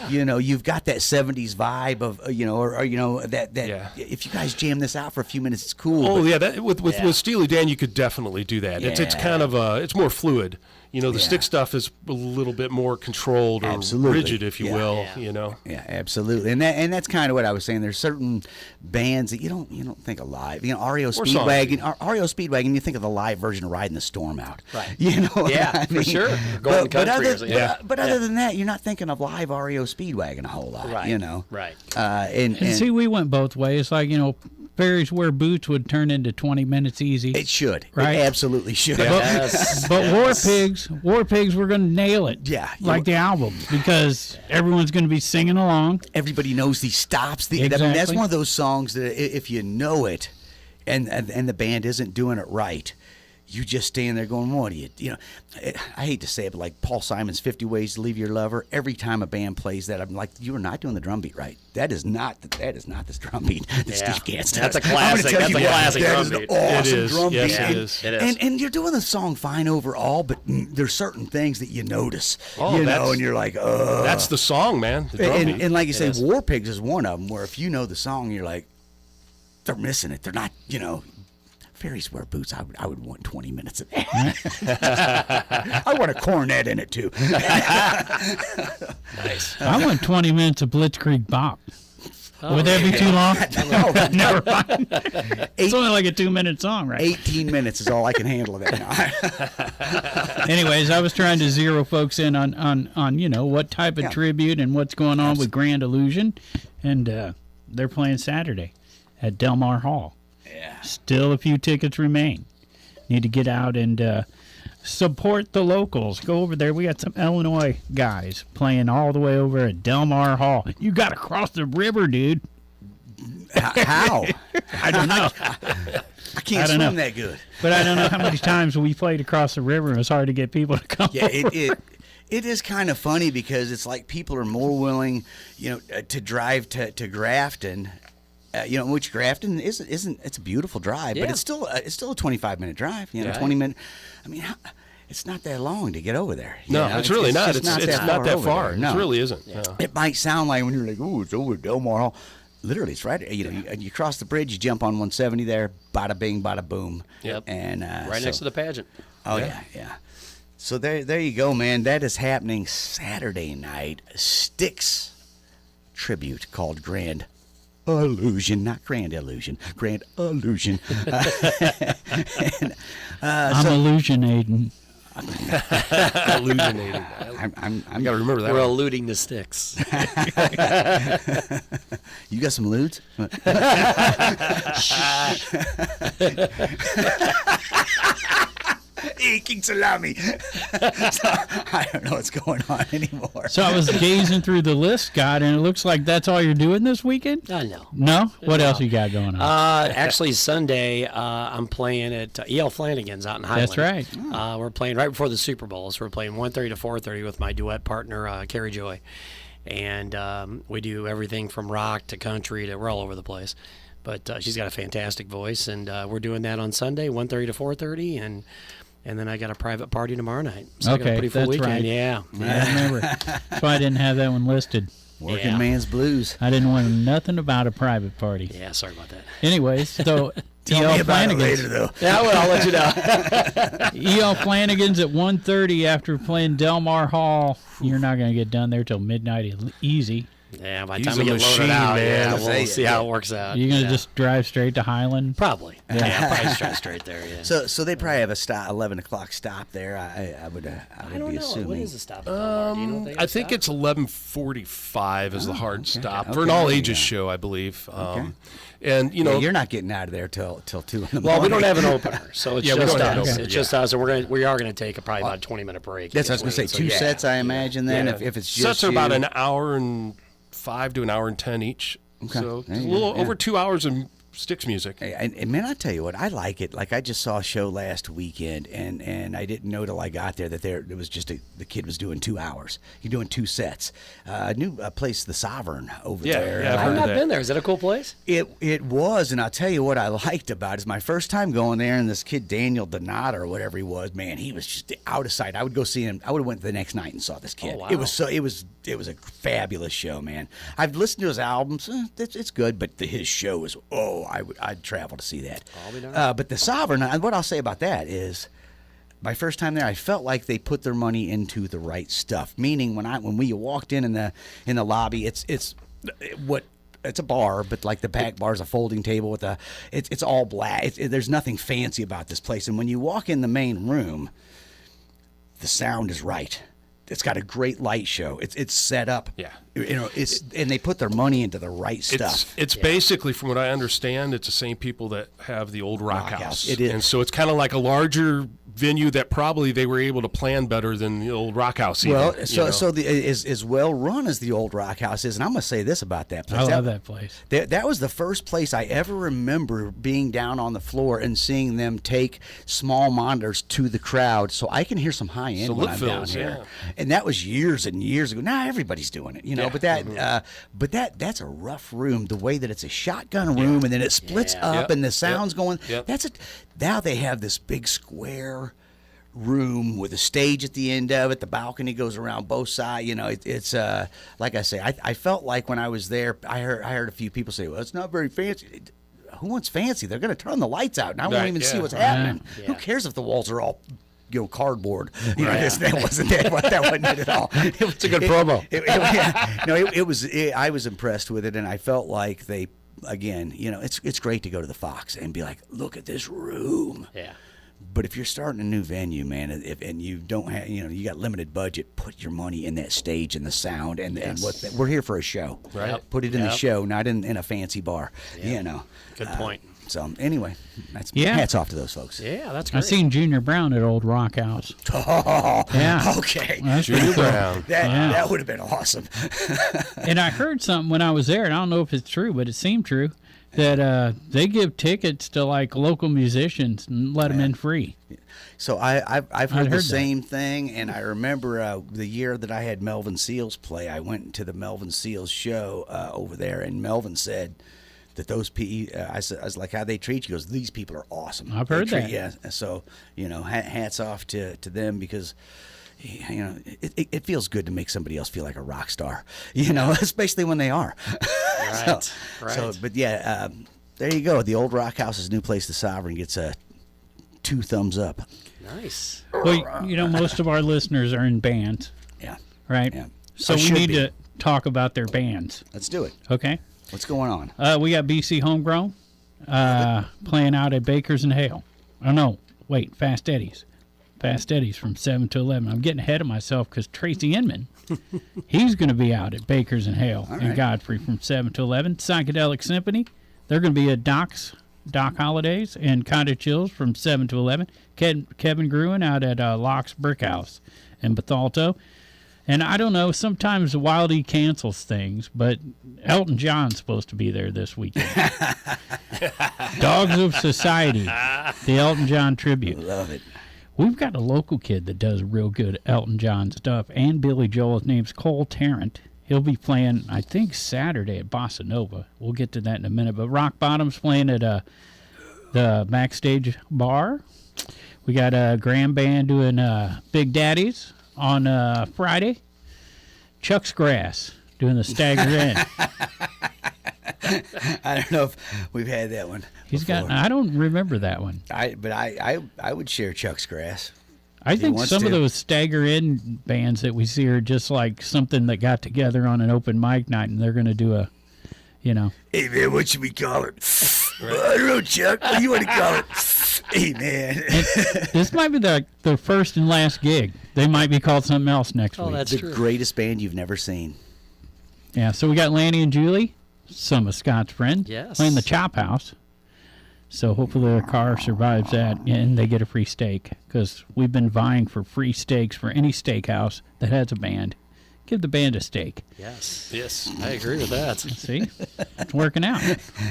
you know, you've got that 70s vibe of, you know, or you know, that if you guys jam this out for a few minutes, it's cool. Oh, that with Steely Dan, you could definitely do that. Yeah. It's kind of, it's more fluid. You know, the Styx stuff is a little bit more controlled or rigid, if you will. You know. Yeah, absolutely, and that's kind of what I was saying. There's certain bands that you don't think of live. You know, REO Speedwagon. You think of the live version of Riding the Storm Out. Right. You know. Yeah, for sure. But other than that, you're not thinking of live REO Speedwagon a whole lot. Right. You know. Right. And see, we went both ways. Like, you know, Fairies Wear Boots would turn into 20 minutes easy. It should. Right? It absolutely should. But War Pigs, we're going to nail it. Yeah. Like the album, because everyone's going to be singing along. Everybody knows these stops. Exactly. I mean, that's one of those songs that if you know it and the band isn't doing it right, you just stand there going, what do you know, I hate to say it, but like Paul Simon's 50 Ways to Leave Your Lover, every time a band plays that, I'm like, you are not doing the drum beat right. That is not this drum beat that Steve Gantz does. That's a classic. That's a classic drum beat. That is an awesome It is. drum Yes, beat. it is. It is. And you're doing the song fine overall, but there's certain things that you notice, Oh, you know, and you're like, That's the song, man. The drum beat. and like you say, War Pigs is one of them where if you know the song, you're like, they're missing it. They're not, you know. Fairies Wear Boots, I would want 20 minutes of that. I want a cornet in it, too. Nice. I want 20 minutes of Blitzkrieg Bop. Would that be too long? No. Never mind. It's only like a 2-minute song, right? 18 minutes is all I can handle of that now. Anyways, I was trying to zero folks in on you know, what type of tribute and what's going on with Grand Allusion. And they're playing Saturday at Delmar Hall. Yeah. Still a few tickets remain. Need to get out and support the locals. Go over there. We got some Illinois guys playing all the way over at Delmar Hall. You got to cross the river, dude. How? I don't know. I can't swim that good. But I don't know how many times we played across the river. It was hard to get people to come. Yeah, it is kind of funny because it's like people are more willing, you know, to drive to Grafton. You know, which Grafton isn't. It's a beautiful drive, but it's still a 25-minute drive. You know, 20 minutes. I mean, it's not that long to get over there. No, know? it's really not. It's not that far. No. It really isn't. Yeah. It might sound like when you're like, oh, it's over at Delmar Hall. Literally, it's right. You know, you cross the bridge, you jump on 170 there, bada bing, bada boom. Yep. And next to the pageant. Oh yeah. So there you go, man. That is happening Saturday night. Styx tribute called Grand Allusion, not Grand Illusion, Grand Allusion. I'm illusionating. Illuminated. I got to remember that. We're one. alluding to Styx. You got some lewds? Eking salami. So, I don't know what's going on anymore. So I was gazing through the list, Scott, and it looks like that's all you're doing this weekend? No. No? What else you got going on? Actually, Sunday, I'm playing at E.L. Flanagan's out in Highland. That's right. We're playing right before the Super Bowl, so we're playing 1:30 to 4:30 with my duet partner, Carrie Joy. And we do everything from rock to country to, we're all over the place. But she's got a fantastic voice, and we're doing that on Sunday, 1:30 to 4:30, and then I got a private party tomorrow night. So I got a pretty full weekend. Right. Yeah. I remember. That's why I didn't have that one listed. Working man's blues. I didn't want nothing about a private party. Yeah, sorry about that. Anyways, so Tell me about it later, though. Yeah, well, I'll let you know. E.L. Flanagan's at 1:30 after playing Delmar Hall. You're not going to get done there till midnight easy. Yeah, by the He's time we a get loaded machine, out, man. we'll see how it works out. You're going to just drive straight to Highland? Probably. Yeah, probably just drive straight there, yeah. So they probably have a stop, 11 o'clock stop there. I would I don't be know. assuming. What is the stop at Delmar? Do you know if they have I a think stop? it's 11:45 is the hard stop for an Okay, all ages yeah. show, I believe. And you Yeah, know, you're not getting out of there till 2 in the morning. Well, we don't have an opener, so it's Yeah, we just don't have an us. opener, It's just us, and we are going to take probably about a 20-minute break. That's what I was going to say. Two sets, I imagine, then, yeah. if it's just sets are about you. an hour and 5 to an hour and 10 each. So There it's a you little go, yeah. over 2 hours of Styx music. And man, I tell you what, I like it. Like I just saw a show last weekend, and I didn't know till I got there that it was just the kid was doing 2 hours. You're doing 2 sets. A new place, the Sovereign over Yeah, there. yeah, I've I've heard not of that. been there. Is that a cool place? It was, and I'll tell you what I liked about it is my first time going there, and this kid Daniel Donata or whatever he was, man, he was just out of sight. I would go see him. I would have went the next night and saw this kid. Oh, wow. It was a fabulous show, man. I've listened to his albums. It's good, but his show is I'd travel to see that. I'll be darned. But the Sovereign, what I'll say about that is, my first time there, I felt like they put their money into the right stuff. Meaning, when we walked in the lobby, it's a bar, but like the back bar is a folding table with it's all black. There's nothing fancy about this place. And when you walk in the main room, the sound is right. It's got a great light show. It's set up. Yeah. And they put their money into the right stuff. It's basically, from what I understand, it's the same people that have the old Rock House. It is. And so it's kind of like a larger venue that probably they were able to plan better than the old Rock House. Well, even, so as well run as the old Rock House is, and I'm going to say this about that place. I love that place. That was the first place I ever remember being down on the floor and seeing them take small monitors to the crowd so I can hear some high end So when lip I'm down fills, here. yeah. And that was years and years ago. Now everybody's doing it, Yeah. But that's a rough room. The way that it's a shotgun room and then it splits Yeah. up Yep. and the sound's going. Yep. Now they have this big square room with a stage at the end of it. The balcony goes around both sides. It's like I say, I felt like when I was there, I heard a few people say, well, it's not very fancy. Who wants fancy? They're going to turn the lights out and I won't Right, even see yeah. what's happening. Yeah. Who cares if the walls are all cardboard? Right. That wasn't it at all. It's a good promo. I was impressed with it, and I felt like they, again, it's great to go to the Fox and be like, look at this room. Yeah. But if you're starting a new venue, man, and you don't have, you got limited budget, put your money in that stage and the sound, and we're here for a show. Right. Put it in the Yep. show, not in a fancy bar. Good point. So anyway, that's Yeah. hats off to those folks. Yeah, that's I great. seen Junior Brown at Old Rock House. Oh, Yeah. okay. That's Junior pretty cool. Brown. That would have been awesome. And I heard something when I was there, and I don't know if it's true, but it seemed true, that they give tickets to like local musicians and let them in free. So I've heard heard the that. same thing, and I remember the year that I had Melvin Seals play, I went to the Melvin Seals show over there, and Melvin said that those I was like, how they treat you? He goes, these people are awesome. I've heard that. Yeah, so hats off to them, because it feels good to make somebody else feel like a rock star, especially when they are. Right, right. But yeah, there you go. The Old Rock House's new place, the Sovereign, gets 2 thumbs up. Nice. Well, most of our listeners are in bands, Yeah, right? Yeah. So Or we should need be. to talk about their bands, let's do it. okay? What's going on? We got BC Homegrown playing out at Bakers and Hale. Oh, no, wait, Fast Eddie's. Fast Eddie's from 7 to 11. I'm getting ahead of myself because Tracy Inman, he's going to be out at Bakers and Hale. All And right. Godfrey from 7 to 11. Psychedelic Symphony, they're going to be at Doc's Doc Holidays, and Cottage Hills from 7 to 11. Kevin Gruen out at Laux Brickhouse in Bethalto. And I don't know, sometimes Wildey cancels things, but Elton John's supposed to be there this weekend. Dogs of Society, the Elton John tribute. Love it. We've got a local kid that does real good Elton John stuff, and Billy Joel. His name's Cole Tarrant. He'll be playing, I think, Saturday at Bossa Nova. We'll get to that in a minute. But Rock Bottom's playing at the Backstage bar. We got a Grand Band doing Big Daddies on Friday. Chuck's Grass doing the Stagger Inn. I don't know if we've had that one. He's before. got. I don't remember that one. I would share Chuck's Grass. I think wants some of to. those Stagger Inn bands that we see are just like something that got together on an open mic night, and they're going to do a, Hey man, what should we call it? I don't know, Chuck. What do you want to call it? Hey man. This might be their first and last gig. They might be called something else next week. That's The true. greatest band you've never seen. Yeah, so we got Lanny and Julie, some of Scott's friends, Yes. playing the Chophouse. So hopefully their car survives that and they get a free steak, because we've been vying for free steaks for any steakhouse that has a band. Give the band a steak. Yes. Yes. I agree with that. See? It's working out.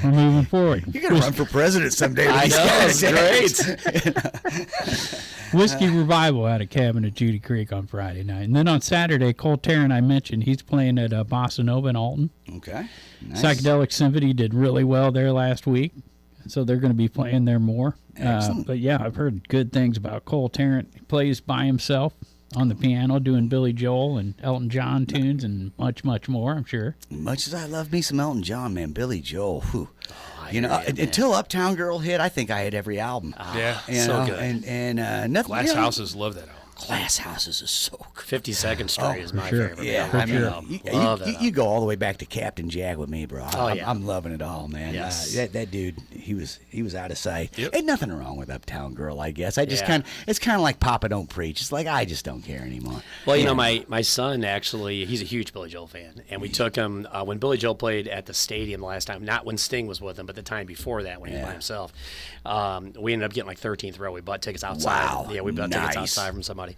We're moving forward. You're going to run for president someday. with I these know. guys. It's great. Whiskey Revival out of Cabin at Judy Creek on Friday night. And then on Saturday, Cole Tarrant, I mentioned, he's playing at Bossa Nova in Alton. Okay. Nice. Psychedelic Symphony did really well there last week, so they're going to be playing there more. Excellent. But yeah, I've heard good things about Cole Tarrant. He plays by himself on the piano, doing Billy Joel and Elton John tunes and much, much more, I'm sure. Much as I love me some Elton John, man, Billy Joel, whew. hear you, man. Until Uptown Girl hit, I think I had every album. Yeah. You so know, good. And nothing. Glass Houses love that album. Glass Houses is so good. 52nd Street is my sure. favorite. Yeah, album. I mean, Love that you go all the way back to Captain Jack with me, bro. yeah. I'm loving it all, man. Yes. That dude, he was out of sight. Yep. Ain't nothing wrong with Uptown Girl, I guess. I just Yeah. it's kind of like Papa Don't Preach. It's like I just don't care anymore. Well, you know, my son actually, he's a huge Billy Joel fan, and we took him when Billy Joel played at the stadium the last time, not when Sting was with him, but the time before that when he was by himself. We ended up getting like 13th row. We bought tickets outside. Wow, Yeah, we bought tickets nice. outside from somebody.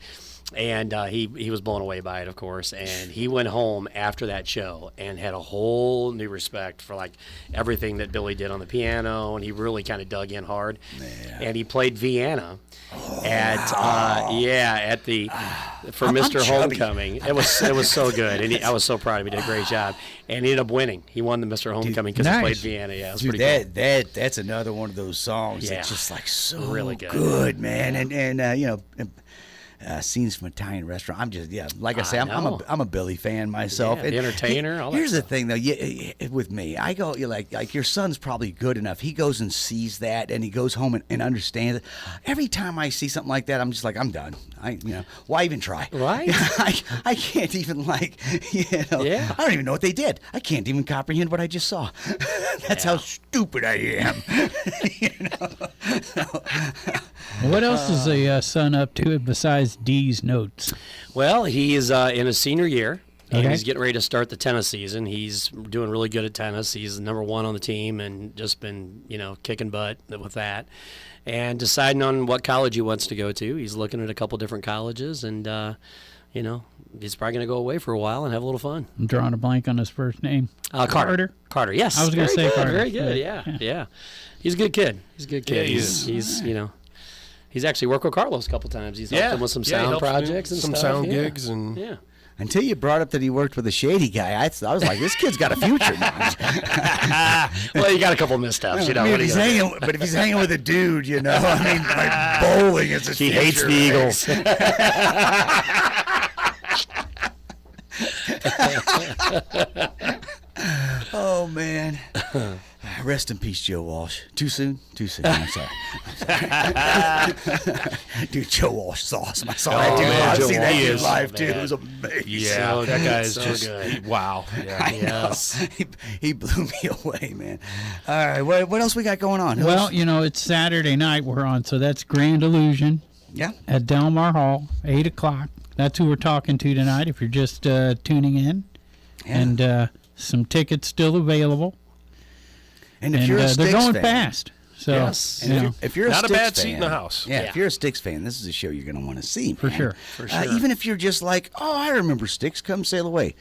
And he was blown away by it, of course. And he went home after that show and had a whole new respect for like everything that Billy did on the piano, and he really kind of dug in hard. And he played Vienna at the for I'm Mr. chubby. Homecoming. It was so good, and I was so proud of him. He did a great job, and he ended up winning. He won the Mr. Homecoming because he played nice. Vienna. Yeah, it was Dude, pretty cool. that's another one of those songs Yeah. that's just like so Really good. good, man. And you know. Scenes from Italian restaurant. I'm just like I say, I'm a Billy fan myself. Yeah, the Entertainer, all that here's the stuff. thing though, with me, I go like your son's probably good enough. He goes and sees that, and he goes home and understands it. Every time I see something like that, I'm just like, I'm done. Why even try? Right? I can't even Yeah. I don't even know what they did. I can't even comprehend what I just saw. That's how stupid I am. What else is the son up to besides D's notes? Well, he is in his senior year, and Okay. he's getting ready to start the tennis season. He's doing really good at tennis. He's number one on the team and just been, kicking butt with that. And deciding on what college he wants to go to. He's looking at a couple different colleges, and, he's probably going to go away for a while and have a little fun. I'm drawing a blank on his first name. Carter. Carter, yes. I was gonna Very say good, Carter. Very good, yeah. He's a good kid. Yeah, he is. He's actually worked with Carlos a couple times. He's helped him with some he sound helps me projects and some stuff. sound yeah. gigs and Yeah. Until you brought up that he worked with a shady guy, I was like, this kid's got a future. Well, you got a couple missteps, I mean, what are you gonna do? if he's hanging with a dude, like bowling is a He hates future, the right? Eagles. Oh man. Rest in peace, Joe Walsh. Too soon? Too soon. I'm sorry. Dude, Joe Walsh is awesome. I saw that dude. man, I've Joe seen that Walsh dude is- live too. man. It was amazing. yeah, So that good, guy's so just good. wow. Yeah. I know. Yes. He blew me away, man. All right, what else we got going on? Who Well, else? it's Saturday night we're on, so that's Grand Allusion Yeah. at Delmar Hall, 8 o'clock. That's who we're talking to tonight if you're just tuning in. Yeah. And some tickets still available. And if And you're a they're Styx going fan, fast. So, Yes. you know, If you're Not a Styx bad fan, seat in the house. Yeah, Yeah. if you're a Styx fan, this is a show you're going to want to see, For man. sure. For sure. Even if you're just like, oh, I remember Styx, Come Sail Away.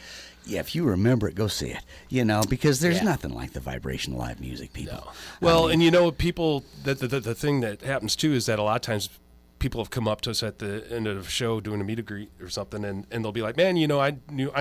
Yeah, if you remember it, go see it. You know, because there's Yeah. nothing like the vibration of live music, people. Well, and you know, people, the thing that happens too is that a lot of times people have come up to us at the end of the show doing a meet and greet or something, and they'll be like, man, you know, I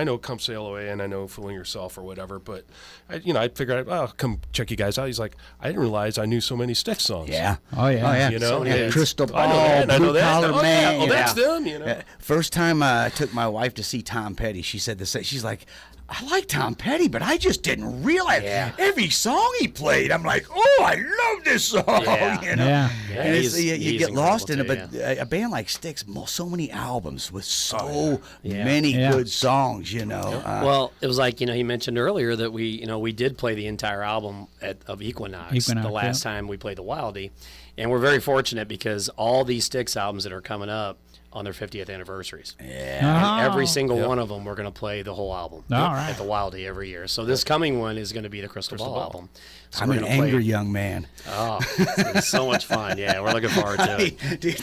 know Come Sail Away and I know Fooling Yourself or whatever, but I figured out, oh, come check you guys out. He's like, I didn't realize I knew so many Styx songs. Yeah. Oh, yeah. You know, Yeah, Crystal Ball, I know that. I know Blue that. Collar Oh, Man. yeah. Oh, that's Yeah. them. You know. First time I took my wife to see Tom Petty, she said the same. She's like, I like Tom Petty, but I just didn't realize every song he played. I'm like, oh, I love this song. Yeah. You know? Yeah. And it's, you he's get lost in it, incredible but too, a band like Styx, so many albums with so many Yeah. good songs, you know. Well, it was like, he mentioned earlier that we did play the entire album of Equinox the last time we played the Wildey. And we're very fortunate because all these Styx albums that are coming up on their 50th anniversaries. Yeah. And every single one of them, we're going to play the whole album All right. at the Wildey every year. So this coming one is going to to be the Crystal Ball album. So I'm we're an gonna play- angry young man. Oh, it's gonna be so much fun. Yeah, we're looking forward to it. Dude,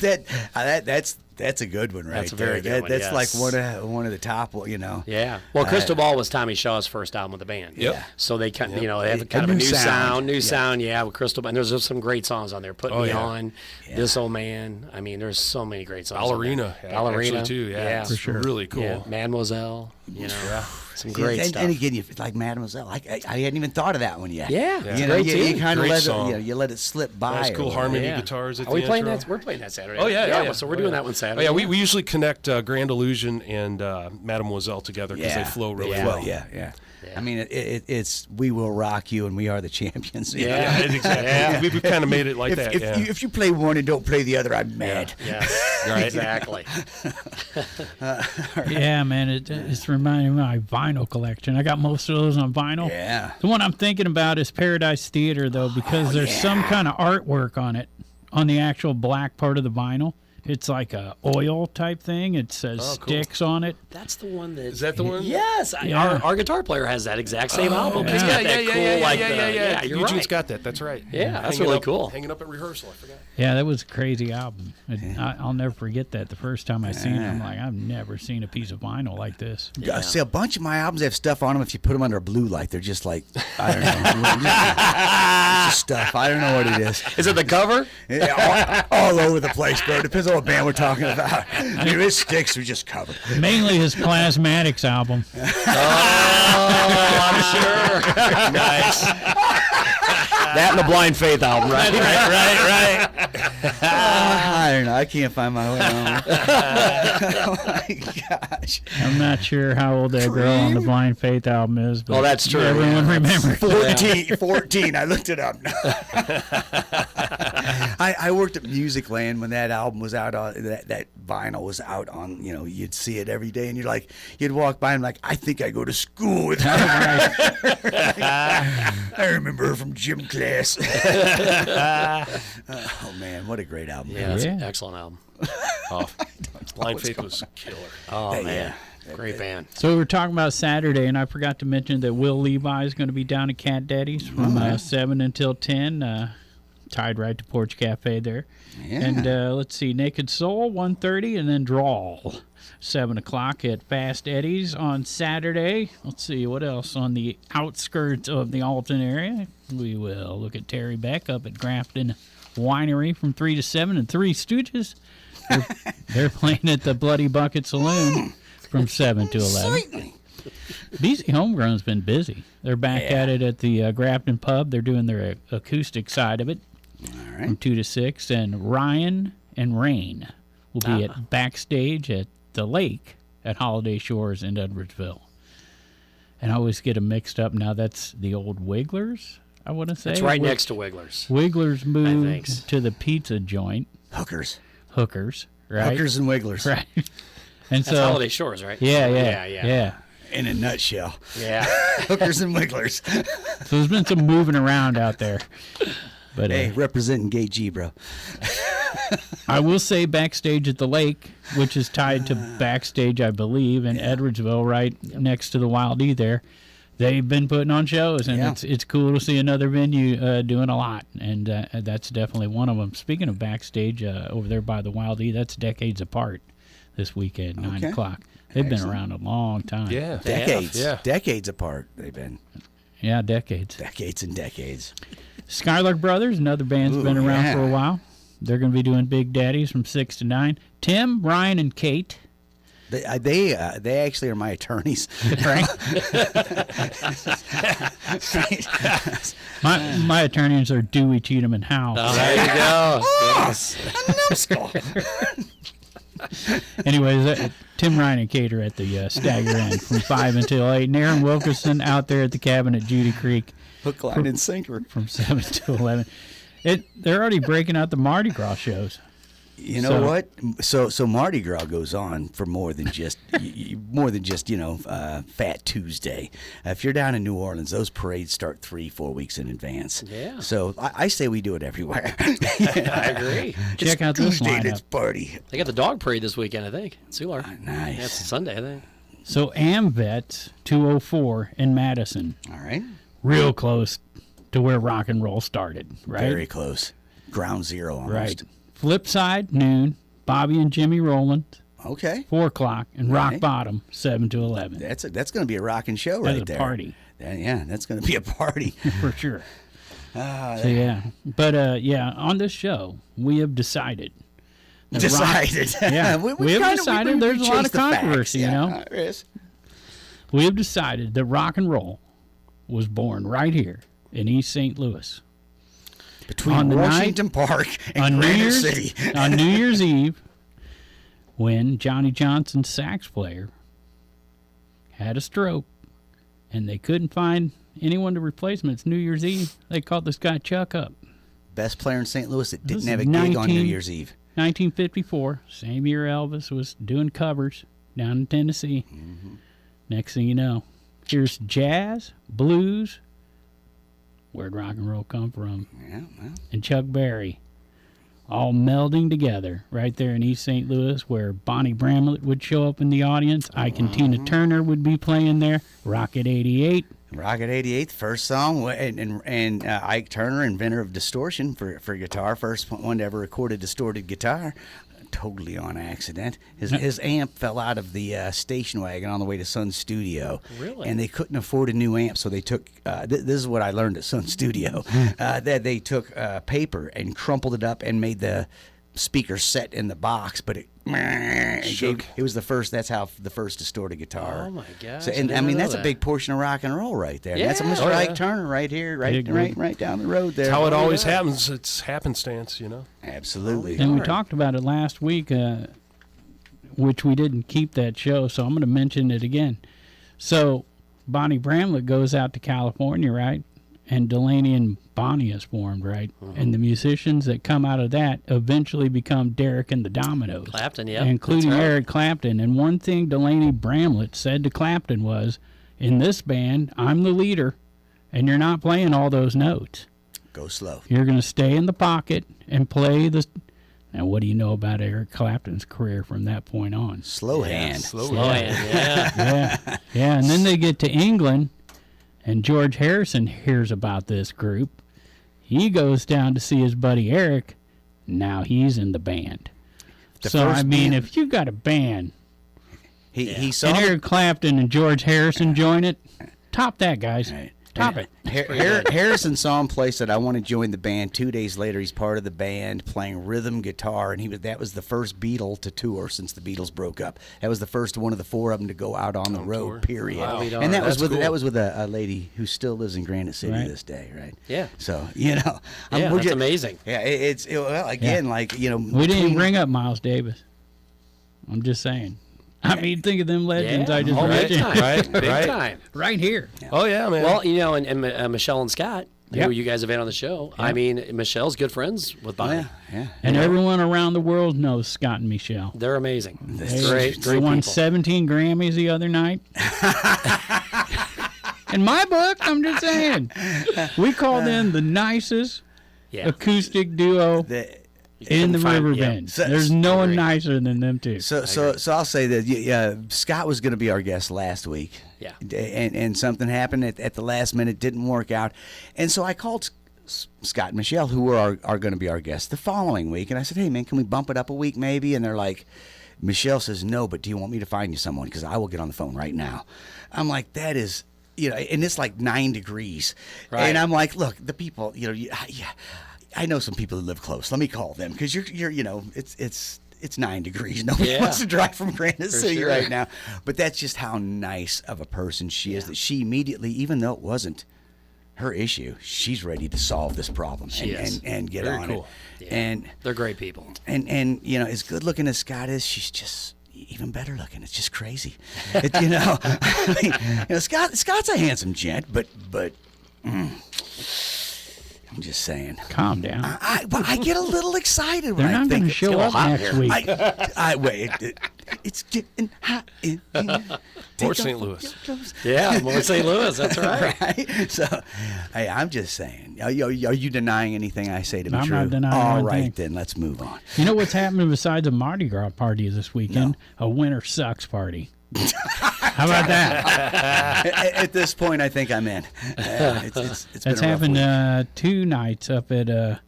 that's a good one, right? That's a very there. good one, That's yes. like one of the top, you know. Yeah. Well, Crystal Ball was Tommy Shaw's first album with the band. Yep. So they kind, they have A kind of a new new sound. sound. Yeah, with Crystal Ball. And there's just some great songs on there. Put Me yeah. On, This Old Man. I mean, there's so many great songs. Ballerina, Ballerina actually, too. Yeah, For it's really cool. Yeah. Mademoiselle. Some great and, stuff. And again, like Mademoiselle, I hadn't even thought of that one yet. Yeah, it's you know, great you too. kind of Great let song. it, you let it slip by. Nice, or cool whatever. harmony Yeah. guitars at Are the we playing intro. that? We're playing that Saturday. Oh, yeah. So we're doing that one Oh, Saturday. yeah, we usually connect Grand Illusion and Mademoiselle together because they flow really Yeah. well. Yeah. I mean, it's We Will Rock You and We Are the Champions. you know? Yeah. Exactly. We've kind of made it like that. If you play one and don't play the other, I'm mad. Yes, Right. exactly. Yeah, man, it's reminding me of my vinyl collection. I got most of those on vinyl. Yeah. The one I'm thinking about is Paradise Theater, though, because there's some kind of artwork on it, on the actual black part of the vinyl. It's like a oil type thing. It says Styx on it. That's the one that. Is that the one? Yes, Yeah. our guitar player has that exact same album. It's Yeah, got that cool, like yeah. you're Eugene's right. got that. That's right. Yeah, that's Hanging really up- cool. Hanging up at rehearsal. I forgot. Yeah, that was a crazy album. I'll never forget that. The first time I seen it, I'm like, I've never seen a piece of vinyl like this. See, a bunch of my albums have stuff on them. If you put them under a blue light, they're just like, I don't know. It's just stuff. I don't know what it is. Is it the cover? Yeah, all over the place, bro. Depends on what band we're talking about. Dude, it Styx are just covered. Mainly his Plasmatics album. Oh, I'm sure. Nice. That and the Blind Faith album, right? Right. I don't know. I can't find my way home. Oh my gosh. I'm not sure how old that girl on the Blind Faith album is, but Oh, that's true. everyone remembers. 14. I looked it up. I worked at Musicland when that album was out on that vinyl was out on, you'd see it every day and you'd walk by and like, I think I go to school with her. I remember her from gym class. Oh man, what a great album. Yeah, that's an Yeah. excellent album. Blind Faith was killer. Oh, Yeah. man. Great band. So we were talking about Saturday, and I forgot to mention that Will Levi is going to be down at Cat Daddy's from 7 until 10, tied right to Porch Cafe there. Yeah. And let's see, Naked Soul, 1:30, and then Drawl, 7 o'clock at Fast Eddie's on Saturday. Let's see, what else on the outskirts of the Alton area? We will look at Terry Beck up at Grafton Winery from 3 to 7, and Three Stooges. They're playing at the Bloody Bucket Saloon from 7 to 11. BC Homegrown's been busy. They're back at it at the Grafton Pub. They're doing their acoustic side of it from 2 to 6. And Ryan and Rain will be at Backstage at the Lake at Holiday Shores in Edwardsville. And I always get them mixed up now. That's the old Wigglers, I want to say. It's right next to Wigglers. Wigglers think. moved to the pizza joint, Hookers. right? Hookers and Wigglers. Right. And That's so, Holiday Shores, right? yeah. In a nutshell. Yeah. Hookers and Wigglers. So there's been some moving around out there. But Hey, representing Gay G, bro. I will say Backstage at the Lake, which is tied to Backstage, I believe, in Edwardsville, right next to the Wildey there. they've been putting on shows, and Yeah. it's cool to see another venue doing a lot, and that's definitely one of them. Speaking of Backstage, over there by the Wildey, that's Decades Apart this weekend, 9 Okay. o'clock. They've Excellent. been around a long time. Yeah. Decades. Yeah. Decades apart, they've been. Yeah, decades. Decades and decades. Skylark Brothers, another band's been around yeah. for a while. They're going to be doing Big Daddies from 6 to 9. Tim, Ryan, and Kate. They actually are my attorneys. Right? my attorneys are Dewey, Cheatham, and Hal. Oh, there you go. Anyways, Tim, Ryan, and Kate are at the Stagger End from 5 until 8. And Aaron Wilkerson out there at the cabin at Judy Creek Hook, line, and sinker. from 7 to 11. They're already breaking out the Mardi Gras shows. You know what? So Mardi Gras goes on for more than just Fat Tuesday. If you're down in New Orleans, those parades start 3-4 weeks in advance. Yeah. So I say we do it everywhere. I agree. Check out this Tuesday, lineup. it's party. They got the dog parade this weekend, I think. Sular. Nice. Yeah, it's Sunday, I think. So AmVets 204 in Madison, All right. real close to where rock and roll started, right? Very close. Ground zero almost. Right. Flip Side, noon. Bobby and Jimmy Rowland, Okay. 4 o'clock. And Rock Right. Bottom, 7 to 11. That's going to be a rocking show That's right a there. party. Yeah, that's going to be a party. For sure. So, yeah. But, on this show, we have decided. that Decided. Yeah. We have decided there's a lot chased of the facts. controversy, you know? There is. We have decided that rock and roll was born right here in East St. Louis. Between On the Washington Park and on New Granite Year's City. on New Year's Eve, when Johnny Johnson's sax player had a stroke and they couldn't find anyone to replace him, it's New Year's Eve. They called this guy Chuck up. Best player in St. Louis that This didn't have a is gig on New 19 Year's Eve. 1954, same year Elvis was doing covers down in Tennessee. Mm-hmm. Next thing you know, here's jazz, blues. Where'd rock and roll come from? Yeah, well, And Chuck Berry, all melding together right there in East St. Louis, where Bonnie Bramlett would show up in the audience. Ike and Tina Turner would be playing there. Rocket 88. Rocket 88, first song, and Ike Turner, inventor of distortion for guitar, first one to ever record a distorted guitar. Totally on accident. His amp fell out of the station wagon on the way to Sun Studio. Really? And they couldn't afford a new amp, so they took, this is what I learned at Sun Studio, that they took paper and crumpled it up and made the speaker set in the box, but it was the first, that's how the first distorted guitar. Oh, my gosh. So, I and I didn't mean, know that's a that. big portion of rock and roll right there. That's a Yeah. Mr. Oh, Ike yeah. Turner right here, Big right down the road there. It's how it always happens. It's happenstance, you know. Absolutely. And we talked about it last week, which we didn't keep that show, so I'm going to mention it again. So Bonnie Bramlett goes out to California, right? And Delaney and Bonnie is formed, right? And the musicians that come out of that eventually become Derek and the Dominoes. Clapton, yeah. Including That's right. Eric Clapton. And one thing Delaney Bramlett said to Clapton was, in this band, I'm the leader, and you're not playing all those notes. Go slow. You're going to stay in the pocket and play the... Now, what do you know about Eric Clapton's career from that point on? Slow hand. Slow hand, yeah. Yeah, and then they get to England, and George Harrison hears about this group. He goes down to see his buddy Eric. Now he's in the band. The So, I first mean, band- if you got a band He saw and the- Eric Clapton and George Harrison join it, top that, guys. Right. Top And it. Harrison saw him play, said, I want to join the band. 2 days later, he's part of the band playing rhythm guitar, and that was the first Beatle to tour since the Beatles broke up. That was the first one of the four of them to go out on the road, tour. period. Wow. And that was That's with cool. that was with a lady who still lives in Granite City Right. this day, right? Yeah. So, Yeah, we're that's just- amazing. Yeah, well, again, We didn't bring up Miles Davis. I'm just saying. I mean, think of them legends I just Oh, big mentioned. time. Right, Big right. time. Right here. Oh yeah, man. Well, you know, and Michelle and Scott, Yep. who you guys have had on the show. I mean, Michelle's good friends with Bonnie. Yeah. And everyone around the world knows Scott and Michelle. They're amazing. They Great won people. 17 Grammys the other night. In my book, I'm just saying. We call them the nicest Yeah. acoustic duo in the Riverbend. Yeah. There's no one nicer than them two. So I'll say that Scott was going to be our guest last week. Yeah. And something happened at the last minute, didn't work out. And so I called Scott and Michelle, who are going to be our guests the following week. And I said, hey, man, can we bump it up a week maybe? And they're like, Michelle says, no, but do you want me to find you someone? Because I will get on the phone right now. I'm like, that is, and it's like 9 degrees. Right. And I'm like, look, the people, I know some people who live close. Let me call them because you're it's 9 degrees. Nobody wants to drive from Granite City right now. But that's just how nice of a person she is, that she immediately, even though it wasn't her issue, she's ready to solve this problem and get Very on cool. it. Yeah. And they're great people. And as good looking as Scott is, she's just even better looking. It's just crazy. Scott's a handsome gent, but I'm just saying. Calm down. I get a little excited when They're not going to show up next week. Wait. It's getting hot in here. More St. Louis. Yeah, more St. Louis. That's right. Right? So, hey, I'm just saying. Are you denying anything I say to be I'm true? not denying All anything. right, then. Let's move on. You know what's happening besides a Mardi Gras party this weekend? No. A Winter Sucks party. How about that? At this point, I think I'm in. It's That's happened 2 nights up at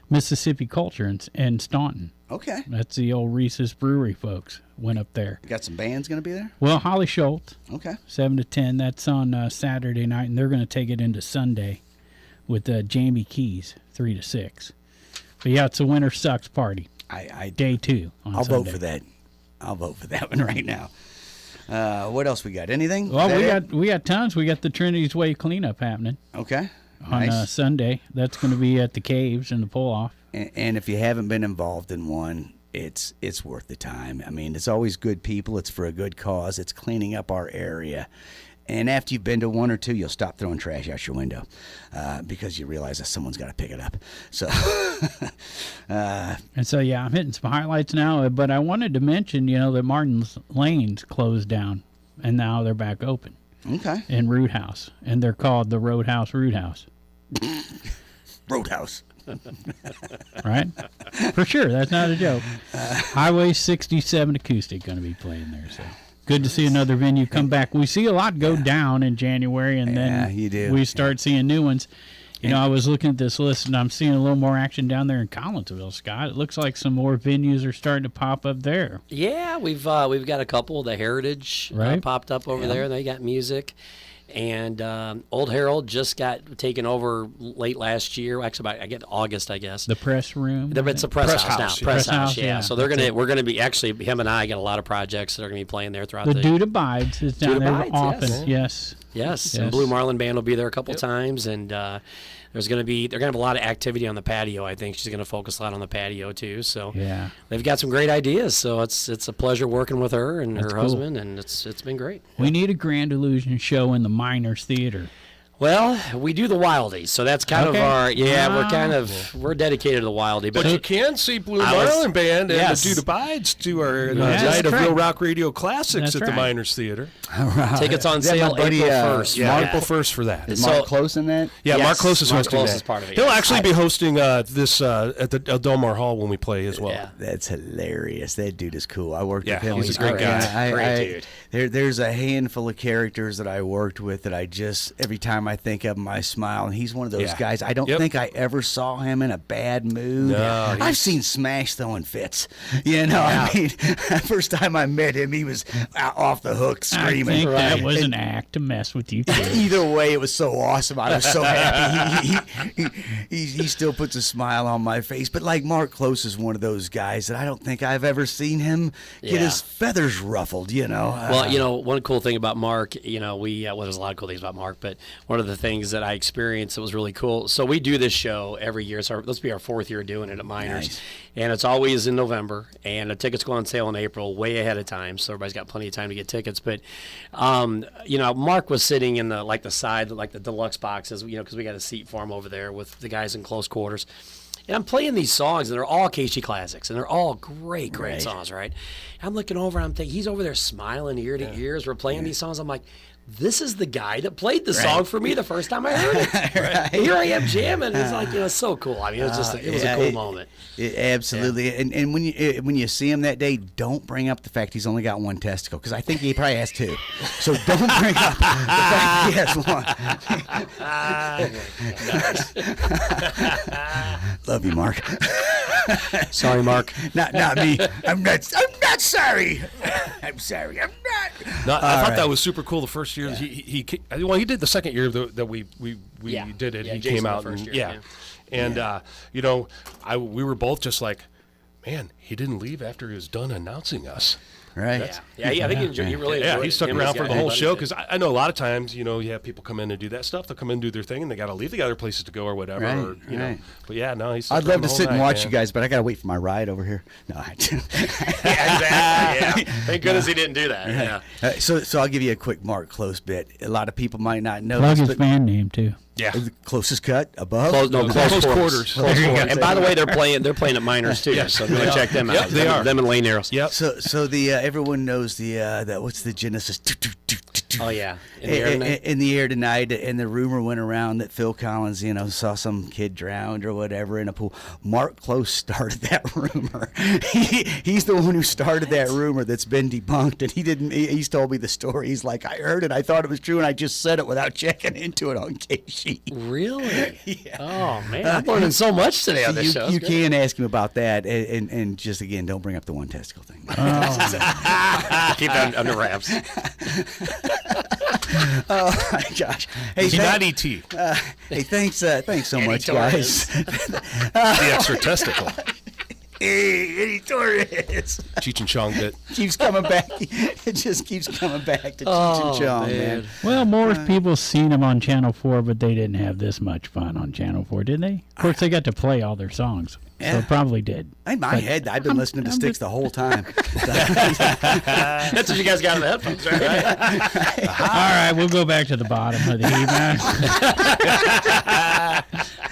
Mississippi Culture in Staunton. Okay. That's the old Reese's Brewery folks. Went up there. You got some bands going to be there? Well, Holly Schultz. Okay. 7 to 10. That's on Saturday night, and they're going to take it into Sunday with Jamie Keys, 3 to 6. But yeah, it's a Winter Sucks party. Day 2 on I'll Sunday. vote for that. I'll vote for that one right now. What else we got? Anything? Well, we got tons. We got the Trinity's Way cleanup happening. Okay. On Nice. Sunday. That's going to be at the Caves in the pull-off. And if you haven't been involved in one, it's worth the time. I mean, it's always good people. It's for a good cause. It's cleaning up our area. And after you've been to one or two, you'll stop throwing trash out your window because you realize that someone's got to pick it up. So, And so, yeah, I'm hitting some highlights now. But I wanted to mention, that Martin's Lanes closed down, and now they're back open. Okay. In Roothouse. And they're called the Roadhouse Roothouse. Roadhouse. Right? For sure. That's not a joke. Highway 67 Acoustic going to be playing there. So good to see another venue come back. We see a lot go down in January, and then you do. we start seeing new ones. I was looking at this list, and I'm seeing a little more action down there in Collinsville, Scott. It looks like some more venues are starting to pop up there. Yeah, we've got a couple. The Heritage popped up over there. They got music. And Old Herald just got taken over late last year. Actually, August, I guess. The press room. It's a press house now. Press house, yeah. So we're gonna be him and I got a lot of projects that are gonna be playing there throughout the Dude Abides is down there often. Yes. And Blue Marlin Band will be there a couple times, and they're gonna have a lot of activity on the patio. I think she's gonna focus a lot on the patio too. So they've got some great ideas. So it's a pleasure working with her and her husband, and it's been great. We need a Grand Illusion show in the Miners Theater. Well, we do the Wildies, so that's kind of our we're dedicated to the Wildey. But you can see Blue Marlin Band and the Dude Abides to our night of Real Rock Radio Classics at the Miners Theater. All right. Tickets on sale April 1st. Yeah, April 1st for that. Is Mark close in that? Yeah, Mark Close is hosting Mark Close that. is part of it. He'll actually be hosting this at the Delmar Hall when we play as well. Yeah. That's hilarious. That dude is cool. I worked with him. He's a great guy. Great dude. There's a handful of characters that I worked with that I just, every time I think of him, I smile. And he's one of those guys. I don't think I ever saw him in a bad mood. No, I've seen Smash throwing fits. I mean, first time I met him, he was off the hook screaming. I think that was an act to mess with you, too. Either way, it was so awesome. I was so happy. He still puts a smile on my face. But like Mark Close is one of those guys that I don't think I've ever seen him get his feathers ruffled. Well, one cool thing about Mark, there's a lot of cool things about Mark, but one of the things that I experienced that was really cool. So we do this show every year. So this will be our 4th year doing it at Miners. Nice. And it's always in November, and the tickets go on sale in April, way ahead of time. So everybody's got plenty of time to get tickets. But, Mark was sitting in the side, the deluxe boxes, because we got a seat for him over there with the guys in close quarters. And I'm playing these songs, and they're all Casey classics, and they're all great songs, right? I'm looking over, and I'm thinking, he's over there smiling ear to ear as we're playing these songs. I'm like, this is the guy that played the song for me the first time I heard it. Here I am jamming. It's like, it's so cool. I mean, it was just it was a cool moment. Absolutely. Yeah. And when you see him that day, don't bring up the fact he's only got one testicle, because I think he probably has two. So don't bring up the fact he has one. Love you, Mark. Sorry, Mark. Not me. I'm not sorry. I'm sorry. I'm not. No, I thought that was super cool. The first year he did the second year that we did it. Yeah, he Jason came out the first and year, we were both just like, man, he didn't leave after he was done announcing us. Right. I think he really enjoyed he it. stuck Him around and for his the whole guy, show, because I know a lot of times, you have people come in and do that stuff. They'll come in and do their thing, and they got to leave. They got other places to go or whatever. Right, or, right. But yeah, no, he's. I'd love to sit and watch you guys, but I got to wait for my ride over here. No, Yeah, exactly. Yeah. Thank goodness he didn't do that. Yeah. So I'll give you a quick Mark Close bit. A lot of people might not know Plug this, his but band name too. Yeah. the closest cut above. Close quarters. Close quarters. And by the way, they're playing at Miners too. So go check them out. Yep, they are. Them and Lane Arrows. Yep. So the everyone knows the what's the Genesis. Oh yeah. In the air tonight, and the rumor went around that Phil Collins, saw some kid drowned or whatever in a pool. Mark Close started that rumor. He's the one who started that rumor that's been debunked, and he's told me the story. He's like, I heard it, I thought it was true, and I just said it without checking into it on KC. Really? Yeah. Oh man, I'm learning so much today on this show. You can ask him about that, and just again, don't bring up the one testicle thing. Keep that under wraps. Oh my gosh! Hey, He's not ET. Hey, thanks so much, Torres. guys. The extra testicle. Hey, Torres. Cheech and Chong bit. Keeps coming back. It just keeps coming back to Cheech and Chong, man. Well, more people seen him on Channel 4, but they didn't have this much fun on Channel 4, did they? Of course, they got to play all their songs, so it probably did. In my head, I've been listening to Styx the whole time. That's what you guys got in the headphones, right? All right, we'll go back to the bottom of the heap.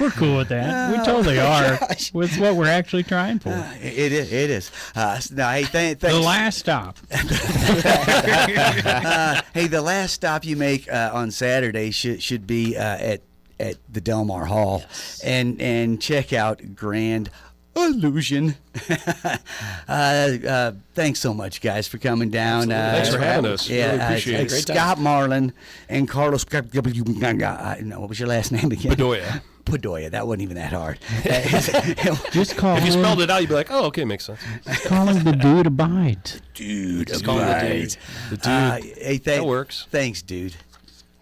We're cool with that. We totally are. With what we're actually trying for. It is. No, hey, thanks. The last stop. Hey, the last stop you make on Saturday should be at the Delmar Hall, and check out Grand Allusion. Thanks so much, guys, for coming down. Thanks for having us. Yeah, really appreciate it. Great time. Scott Marlin and Carlos. What was your last name again? Bedoya. Bedoya. That wasn't even that hard. Just call If you him. spelled it out, you'd be like, oh, okay, makes sense. Call him the dude abides. Dude, call him the right. The dude. Hey, That works. Thanks, dude.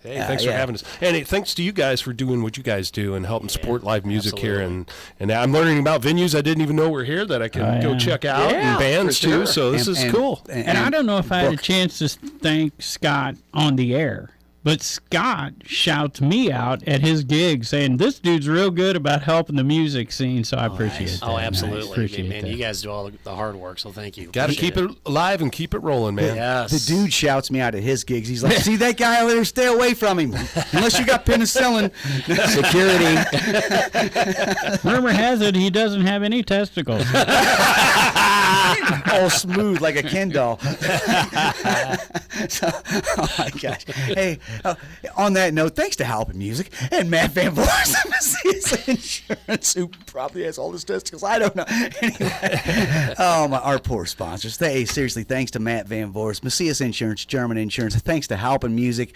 Hey, thanks for yeah. having us. And hey, thanks to you guys for doing what you guys do and helping support live music here. And I'm learning about venues I didn't even know were here that I can go check out, and bands too. So this is cool. And I don't know if I had a chance to thank Scott on the air, but Scott shouts me out at his gig saying, this dude's real good about helping the music scene, so I appreciate that. Oh, absolutely. Appreciate Man, that. you guys do all the hard work, so thank you. Got to keep it alive and keep it rolling, man. Yes. The dude shouts me out at his gigs. He's like, see that guy over there? Stay away from him. Unless you got penicillin. Security. Rumor has it he doesn't have any testicles. All smooth like a Ken doll. Oh, my gosh. Hey, on that note, thanks to Halpin Music and Matt Van Voort of Macias Insurance, who probably has all his testicles. I don't know. Anyway, our poor sponsors. Hey, seriously, thanks to Matt Van Voort, Macias Insurance, German Insurance. Thanks to Halpin Music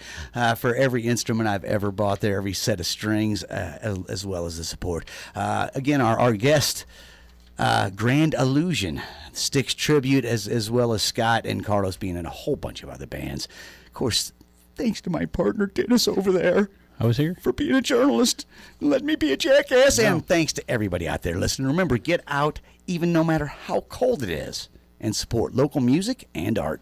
for every instrument I've ever bought there, every set of strings, as well as the support. Again, our guest, Grand Allusion, Styx tribute, as well as Scott and Carlos being in a whole bunch of other bands. Of course, thanks to my partner Dennis over there. I was here. For being a journalist, let me be a jackass. No. And thanks to everybody out there listening. Remember, get out, even no matter how cold it is, and support local music and art.